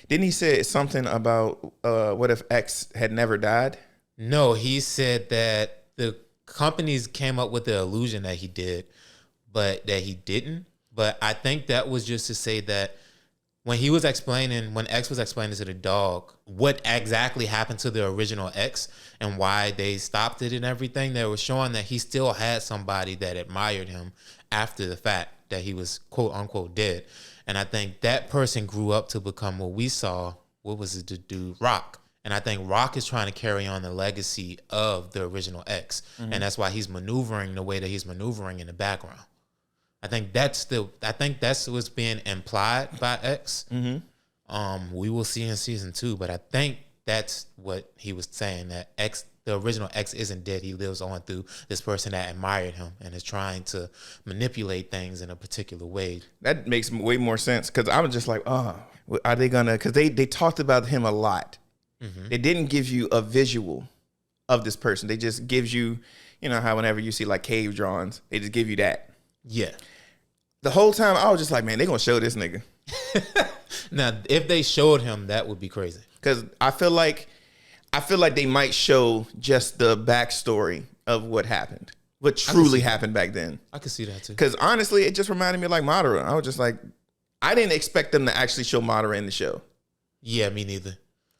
didn't he say something about what if X had never died? No, he said that the companies came up with the illusion that he did, but that he didn't. But I think that was just to say that when X was explaining to the dog what exactly happened to the original X and why they stopped it and everything, they were showing that he still had somebody that admired him after the fact that he was quote unquote dead. And I think that person grew up to become what we saw. What was it to do? Rock. And I think Rock is trying to carry on the legacy of the original X. Mm-hmm. And that's why he's maneuvering the way that he's maneuvering in the background. I think that's what's being implied by X. Mm-hmm. We will see in season 2, but I think that's what he was saying, that X the original X isn't dead. He lives on through this person that admired him and is trying to manipulate things in a particular way. That makes way more sense because I was just like, oh, are they gonna? Because they talked about him a lot. Mm-hmm. They didn't give you a visual of this person. They just gives you, you know how whenever you see like cave drawings, they just give you that. Yeah. The whole time I was just like, man, they gonna show this nigga. Now, if they showed him, that would be crazy. Because I feel like they might show just the backstory of what happened, what truly happened back then. I could see that too. Because honestly, it just reminded me of like Madara. I was just like, I didn't expect them to actually show Madara in the show. Yeah, me neither.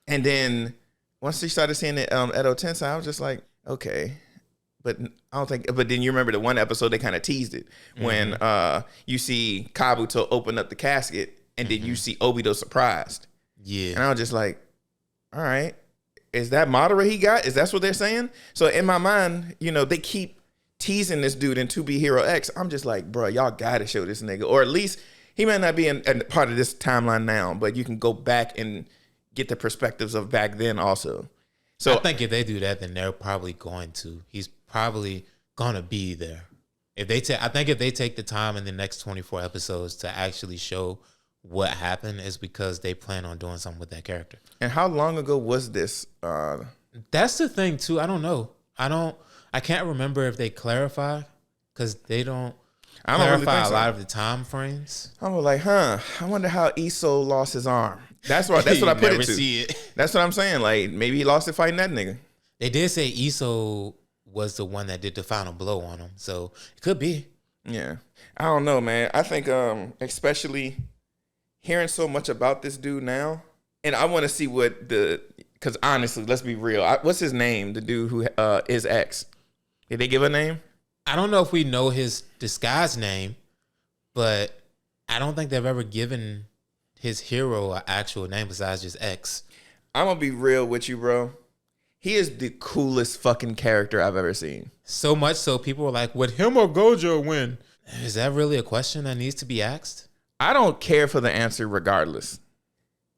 And then once they started seeing it Edo Tensei, I was just like, okay. But I don't think. But then you remember the one episode they kind of teased it when you see Kabuto open up the casket and then you see Obito surprised. Yeah, and I was just like, all right, is that Madara he got? Is that what they're saying? So in my mind, you know, they keep teasing this dude in 2B Hero X. I'm just like, bro, y'all gotta show this nigga, or at least he might not be in part of this timeline now, but you can go back and get the perspectives of back then also. So I think if they do that, then they're probably going to. He's probably gonna be there. I think if they take the time in the next 24 episodes to actually show what happened, is because they plan on doing something with that character. And how long ago was this? That's the thing too. I don't know. I can't remember if they clarify because they don't clarify really a lot of the time frames. I'm like, I wonder how Iso lost his arm. That's what I put it to. See it. That's what I'm saying. Like maybe he lost it fighting that nigga. They did say Iso was the one that did the final blow on him, so it could be. Yeah, I don't know, man. I think especially hearing so much about this dude now, and I want to see because honestly, let's be real. What's his name? The dude who is X. Did they give a name? I don't know if we know his disguised name, but I don't think they've ever given his hero an actual name besides just X. I'm gonna be real with you, bro. He is the coolest fucking character I've ever seen. So much so people were like, would him or Gojo win? Is that really a question that needs to be asked? I don't care for the answer regardless.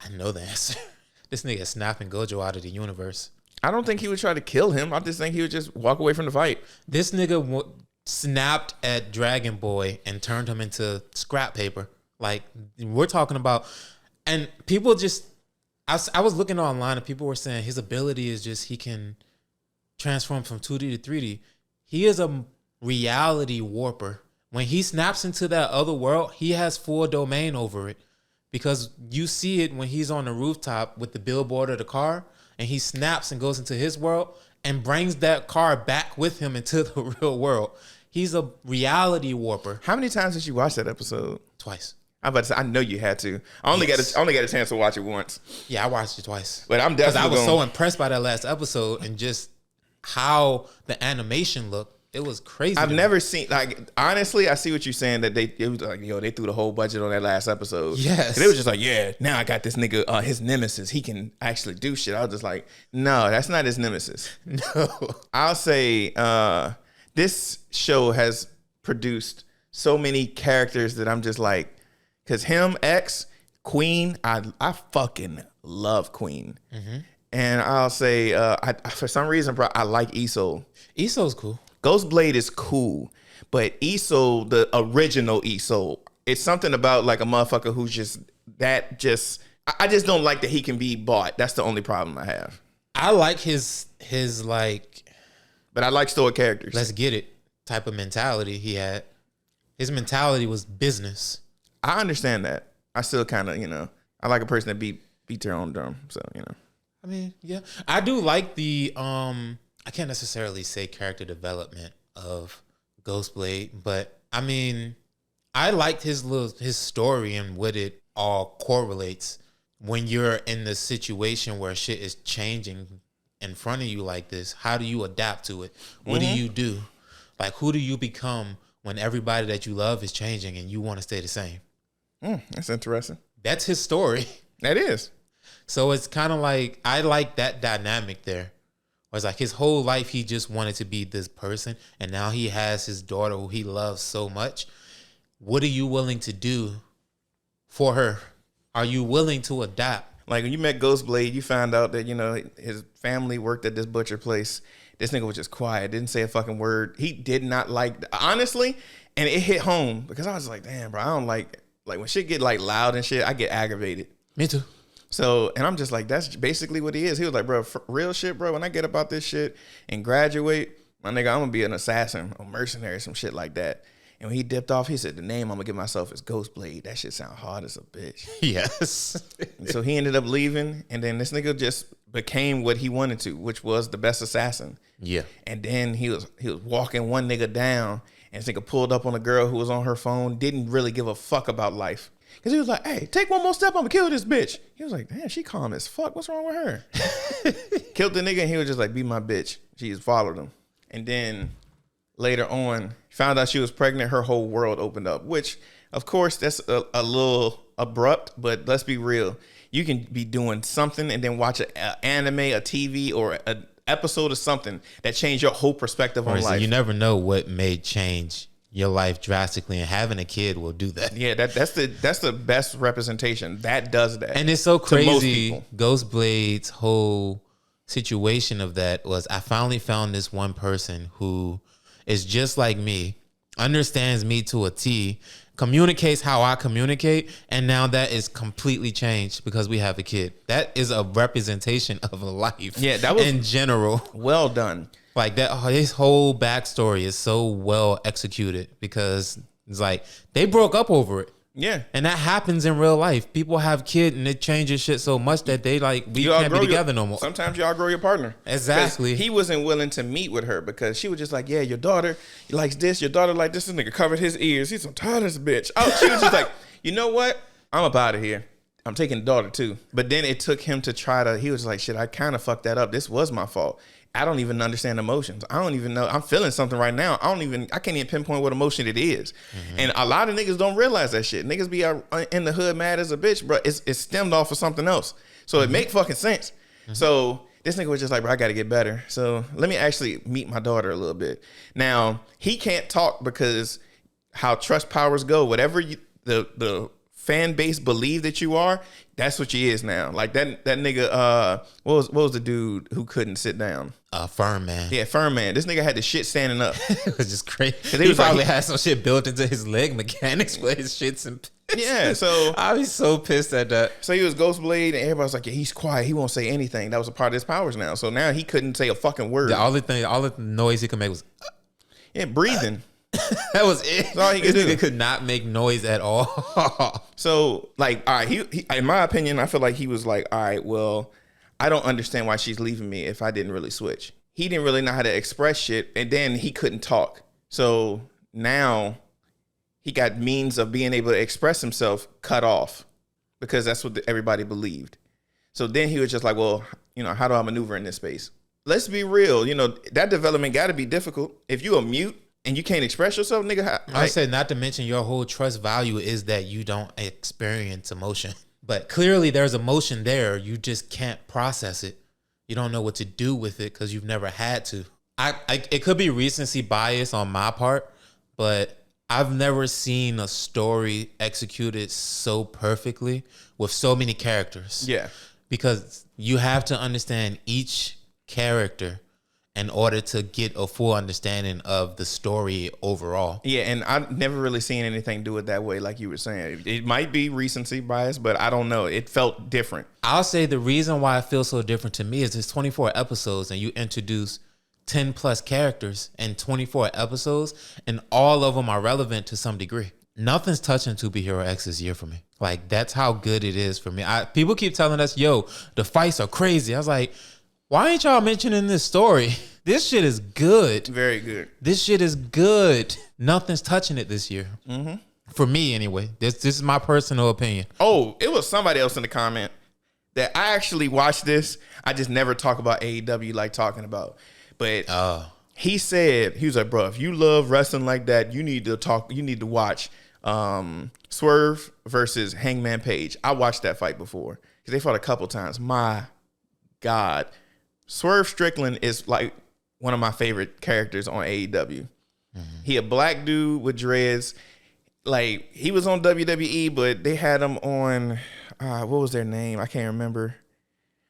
I know the answer. This nigga snapping Gojo out of the universe. I don't think he would try to kill him. I just think he would just walk away from the fight. This nigga snapped at Dragon Boy and turned him into scrap paper. Like, we're talking about... And people just... I was looking online and people were saying his ability is just he can transform from 2D to 3D. He is a reality warper. When he snaps into that other world, he has full domain over it. Because you see it when he's on the rooftop with the billboard of the car, and he snaps and goes into his world and brings that car back with him into the real world. He's a reality warper. How many times did you watch that episode? Twice. I'm about to say, I know you had to. I only got a chance to watch it once. Yeah, I watched it twice. But I'm definitely because I was so impressed by that last episode and just how the animation looked. It was crazy. I've never seen, like, honestly, I see what you're saying, that it was like, they threw the whole budget on that last episode. Yes. And it was just like, yeah, now I got this nigga, his nemesis. He can actually do shit. I was just like, no, that's not his nemesis. No. I'll say this show has produced so many characters that I'm just like, because him, X, Queen, I fucking love Queen. Mm-hmm. And I'll say, for some reason, bro, I like Iso. Iso's cool. Ghostblade is cool, but Iso, the original Iso, it's something about like a motherfucker who's I just don't like that he can be bought. That's the only problem I have. I like his like, but I like stoic characters. Let's get it type of mentality he had. His mentality was business. I understand that. I still kind of, I like a person that beat their own drum. So, I mean, yeah, I do like the I can't necessarily say character development of Ghostblade, but I mean, I liked his story and what it all correlates when you're in the situation where shit is changing in front of you like this. How do you adapt to it? What do you do? Like, who do you become when everybody that you love is changing and you want to stay the same? That's interesting. That's his story. That is. So it's kind of like, I like that dynamic there. Where it's like his whole life, he just wanted to be this person. And now he has his daughter who he loves so much. What are you willing to do for her? Are you willing to adapt? Like when you met Ghostblade, you found out that, you know, his family worked at this butcher place. This nigga was just quiet, didn't say a fucking word. He did not like, honestly, and it hit home because I was like, damn, bro, I don't like when shit get like loud and shit, I get aggravated. Me too. So, and I'm just like, that's basically what he is. He was like, bro, for real shit, bro, when I get about this shit and graduate, my nigga, I'm gonna be an assassin, a mercenary, some shit like that. And when he dipped off, he said, the name I'm gonna give myself is Ghostblade. That shit sound hard as a bitch. Yes. And so he ended up leaving, and then this nigga just became what he wanted to, which was the best assassin. Yeah. And then he was walking one nigga down, and this nigga pulled up on a girl who was on her phone, didn't really give a fuck about life. Because he was like, hey, take one more step, I'm gonna kill this bitch. He was like, damn, she calm as fuck. What's wrong with her? Killed the nigga, and he was just like, be my bitch. She just followed him. And then later on, found out she was pregnant. Her whole world opened up, which, of course, that's a little abrupt, but let's be real. You can be doing something and then watch an anime, a TV, or an episode of something that changed your whole perspective on life. You never know what may change your life drastically, and having a kid will do that. Yeah, that's the best representation. That does that. And it's so crazy. Ghostblade's whole situation of that was, I finally found this one person who is just like me, understands me to a T, communicates how I communicate, and now that is completely changed because we have a kid. That is a representation of a life. Yeah, that was in general. Well done. Like that, his whole backstory is so well executed because it's like they broke up over it. Yeah. And that happens in real life. People have kids and it changes shit so much that they like, we can't be together no more. Sometimes y'all grow your partner. Exactly. He wasn't willing to meet with her because she was just like, yeah, your daughter likes this, your daughter like this. This nigga covered his ears. He's so tired of this bitch. Oh, she was just like, you know what? I'm up out of here. I'm taking the daughter too. But then it took him to he was like, shit, I kind of fucked that up. This was my fault. I don't even understand emotions. I don't even know. I'm feeling something right now. I can't even pinpoint what emotion it is. Mm-hmm. And a lot of niggas don't realize that shit. Niggas be out in the hood mad as a bitch, bro. It's stemmed off of something else. So it make fucking sense. Mm-hmm. So this nigga was just like, bro, I got to get better. So let me actually meet my daughter a little bit. Now, he can't talk because how trust powers go, whatever the fan base believe that you are, that's what you is now. Like that nigga, what was the dude who couldn't sit down? Firm Man. Yeah, Firm Man. This nigga had the shit standing up. It was just crazy. He probably had some shit built into his leg mechanics where his shit's in. Yeah, so I was so pissed at that. So he was Ghostblade, and everybody was like, yeah, he's quiet. He won't say anything. That was a part of his powers now. So now he couldn't say a fucking word. All the noise he could make was yeah, breathing. That was it. That's all he could do. Nigga could not make noise at all. So, like, all right, he in my opinion, I feel like he was like, all right, well, I don't understand why she's leaving me if I didn't really switch. He didn't really know how to express shit, and then he couldn't talk. So now he got means of being able to express himself cut off because that's what everybody believed. So then he was just like, well, you know, how do I maneuver in this space? Let's be real. You know, that development got to be difficult. If you a mute and you can't express yourself, nigga. I said, not to mention your whole trust value is that you don't experience emotion. But clearly there's emotion there. You just can't process it. You don't know what to do with it because you've never had to. It could be recency bias on my part, but I've never seen a story executed so perfectly with so many characters. Yeah. Because you have to understand each character in order to get a full understanding of the story overall. Yeah, and I've never really seen anything do it that way, like you were saying. It might be recency bias, but I don't know. It felt different. I'll say the reason why it feels so different to me is it's 24 episodes and you introduce 10 plus characters in 24 episodes, and all of them are relevant to some degree. Nothing's touching To Be Hero X this year for me. Like, that's how good it is for me. People keep telling us, yo, the fights are crazy. I was like, why ain't y'all mentioning this story? This shit is good. Very good. This shit is good. Nothing's touching it this year. Mm-hmm. For me, anyway. This is my personal opinion. Oh, it was somebody else in the comment that I actually watched this. I just never talk about AEW like talking about. But he said, he was like, bro, if you love wrestling like that, you need to watch Swerve versus Hangman Page. I watched that fight before because they fought a couple times. My God. Swerve Strickland is like one of my favorite characters on AEW. Mm-hmm. He a black dude with dreads. Like, he was on WWE, but they had him on, what was their name? I can't remember.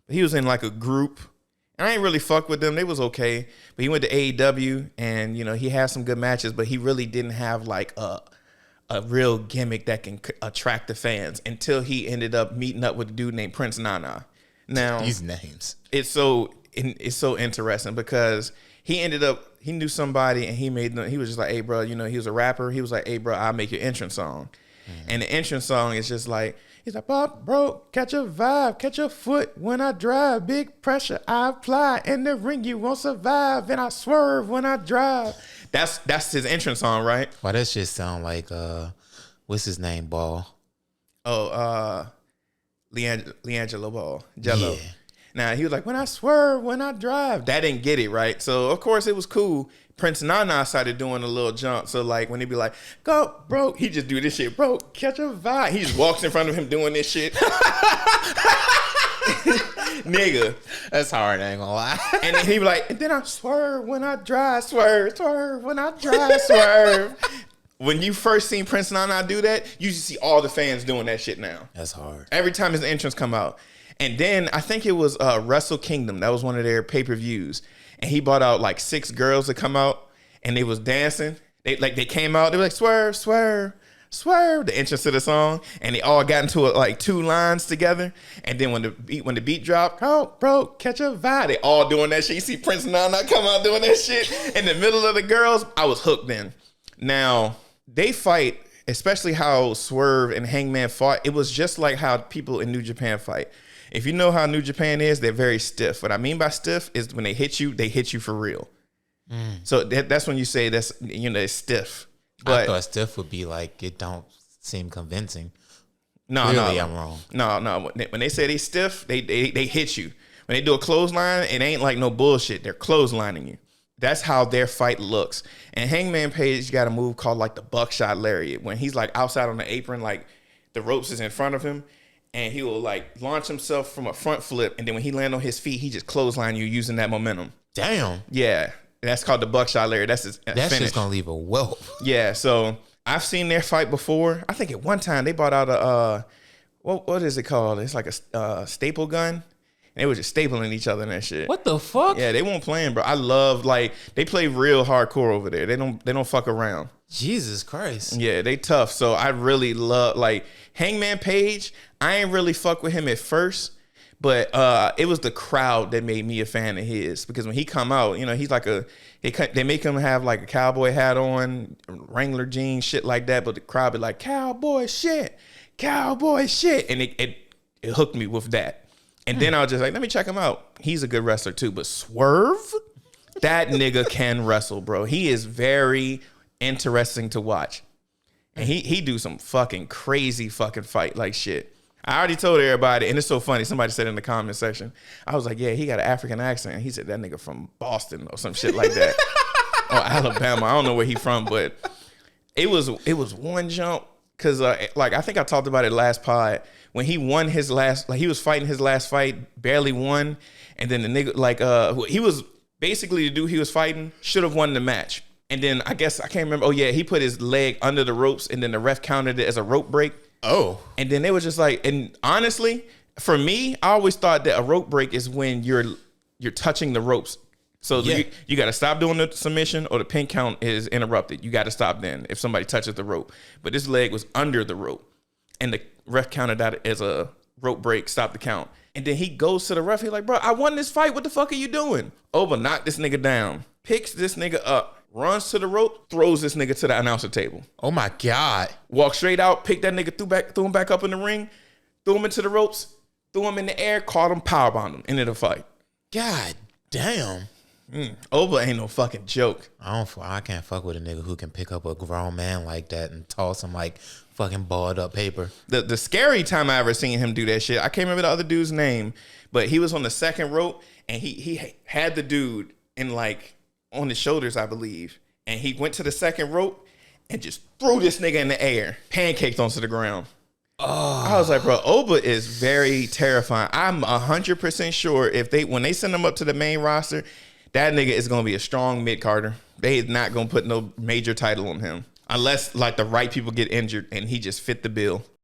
But he was in like a group. And I ain't really fuck with them. They was okay. But he went to AEW and, you know, he had some good matches, but he really didn't have like a real gimmick that can attract the fans until he ended up meeting up with a dude named Prince Nana. Now, These names. It's so interesting because he knew somebody and he was just like, hey, bro, you know, he was a rapper. He was like, hey, bro, I'll make your entrance song. And the entrance song is just like, he's like, bro, catch a vibe, catch a foot when I drive. Big pressure I apply. In the ring you won't survive. And I swerve when I drive. That's his entrance song, right? Why that shit sound like, what's his name, Ball? Oh, Leangelo Ball. Jello. Yeah. Now, he was like, when I swerve, when I drive. That didn't get it, right? So, of course, it was cool. Prince Nana started doing a little jump. So, like, when he'd be like, go, bro, he just do this shit. Bro, catch a vibe. He just walks in front of him doing this shit. Nigga. That's hard, I ain't gonna lie. And then he'd be like, and then I swerve when I drive, swerve when I drive, swerve. When you first seen Prince Nana do that, you just see all the fans doing that shit now. That's hard. Every time his entrance come out. And then I think it was Wrestle Kingdom. That was one of their pay-per-views. And he brought out like 6 girls to come out and they was dancing. They came out, they were like, swerve, swerve, swerve, the entrance to the song. And they all got into like 2 lines together. And then when the beat dropped, oh, bro, catch a vibe. They all doing that shit. You see Prince Nana come out doing that shit in the middle of the girls. I was hooked then. Now, they fight, especially how Swerve and Hangman fought. It was just like how people in New Japan fight. If you know how New Japan is, they're very stiff. What I mean by stiff is when they hit you for real. So that's when you say that's, you know, it's stiff. But I thought stiff would be like, it don't seem convincing. No, Clearly, I'm wrong. No. When they say they stiff, they hit you. When they do a clothesline, it ain't like no bullshit. They're clotheslining you. That's how their fight looks. And Hangman Page got a move called like the buckshot lariat. When he's like outside on the apron, like the ropes is in front of him. And he will like launch himself from a front flip. And then when he land on his feet, he just clothesline you using that momentum. Damn. Yeah. That's called the buckshot lariat. That's his That's finish. just going to leave a welt. Yeah. So I've seen their fight before. I think at one time they brought out a, what is it called? It's like a staple gun. And they were just stapling each other and that shit. What the fuck? Yeah, they weren't playing, bro. I love, like, they play real hardcore over there. They don't fuck around. Jesus Christ. Yeah, they tough. So I really love, like, Hangman Page. I ain't really fuck with him at first, but it was the crowd that made me a fan of his, because when he come out, you know, he's like they make him have like a cowboy hat on, Wrangler jeans, shit like that, but the crowd be like, cowboy shit, and it hooked me with that. And then I was just like, let me check him out. He's a good wrestler too. But Swerve, that nigga can wrestle, bro. He is very interesting to watch. And he do some fucking crazy fucking fight like shit. I already told everybody, and it's so funny. Somebody said in the comment section, I was like, yeah, he got an African accent. He said that nigga from Boston or some shit like that. Or Alabama. I don't know where he from, but it was one jump. Cause like I think I talked about it last pod, when he won his last, like he was fighting his last fight, barely won, and then the nigga like he was basically the dude he was fighting should have won the match, and then I guess I can't remember. Oh yeah, he put his leg under the ropes, and then the ref counted it as a rope break. Oh, and then they were just like, and honestly, for me, I always thought that a rope break is when you're touching the ropes. So yeah. you got to stop doing the submission, or the pin count is interrupted. You got to stop then if somebody touches the rope. But this leg was under the rope, and the ref counted that as a rope break, stop the count. And then he goes to the ref. He's like, bro, I won this fight. What the fuck are you doing? Oba knocked this nigga down, picks this nigga up, runs to the rope, throws this nigga to the announcer table. Oh my God. Walked straight out, picked that nigga, threw him back up in the ring, threw him into the ropes, threw him in the air, caught him, powerbombed him, ended the fight. God damn. Oba ain't no fucking joke. I can't fuck with a nigga who can pick up a grown man like that and toss him like fucking balled up paper. The scary time I ever seen him do that shit, I can't remember the other dude's name, but he was on the second rope and he had the dude in like on his shoulders, I believe. And he went to the second rope and just threw this nigga in the air, pancaked onto the ground. Oh. I was like, bro, Oba is very terrifying. I'm 100% sure when they send him up to the main roster, that nigga is going to be a strong mid-carder. They is not going to put no major title on him. Unless, like, the right people get injured and he just fit the bill.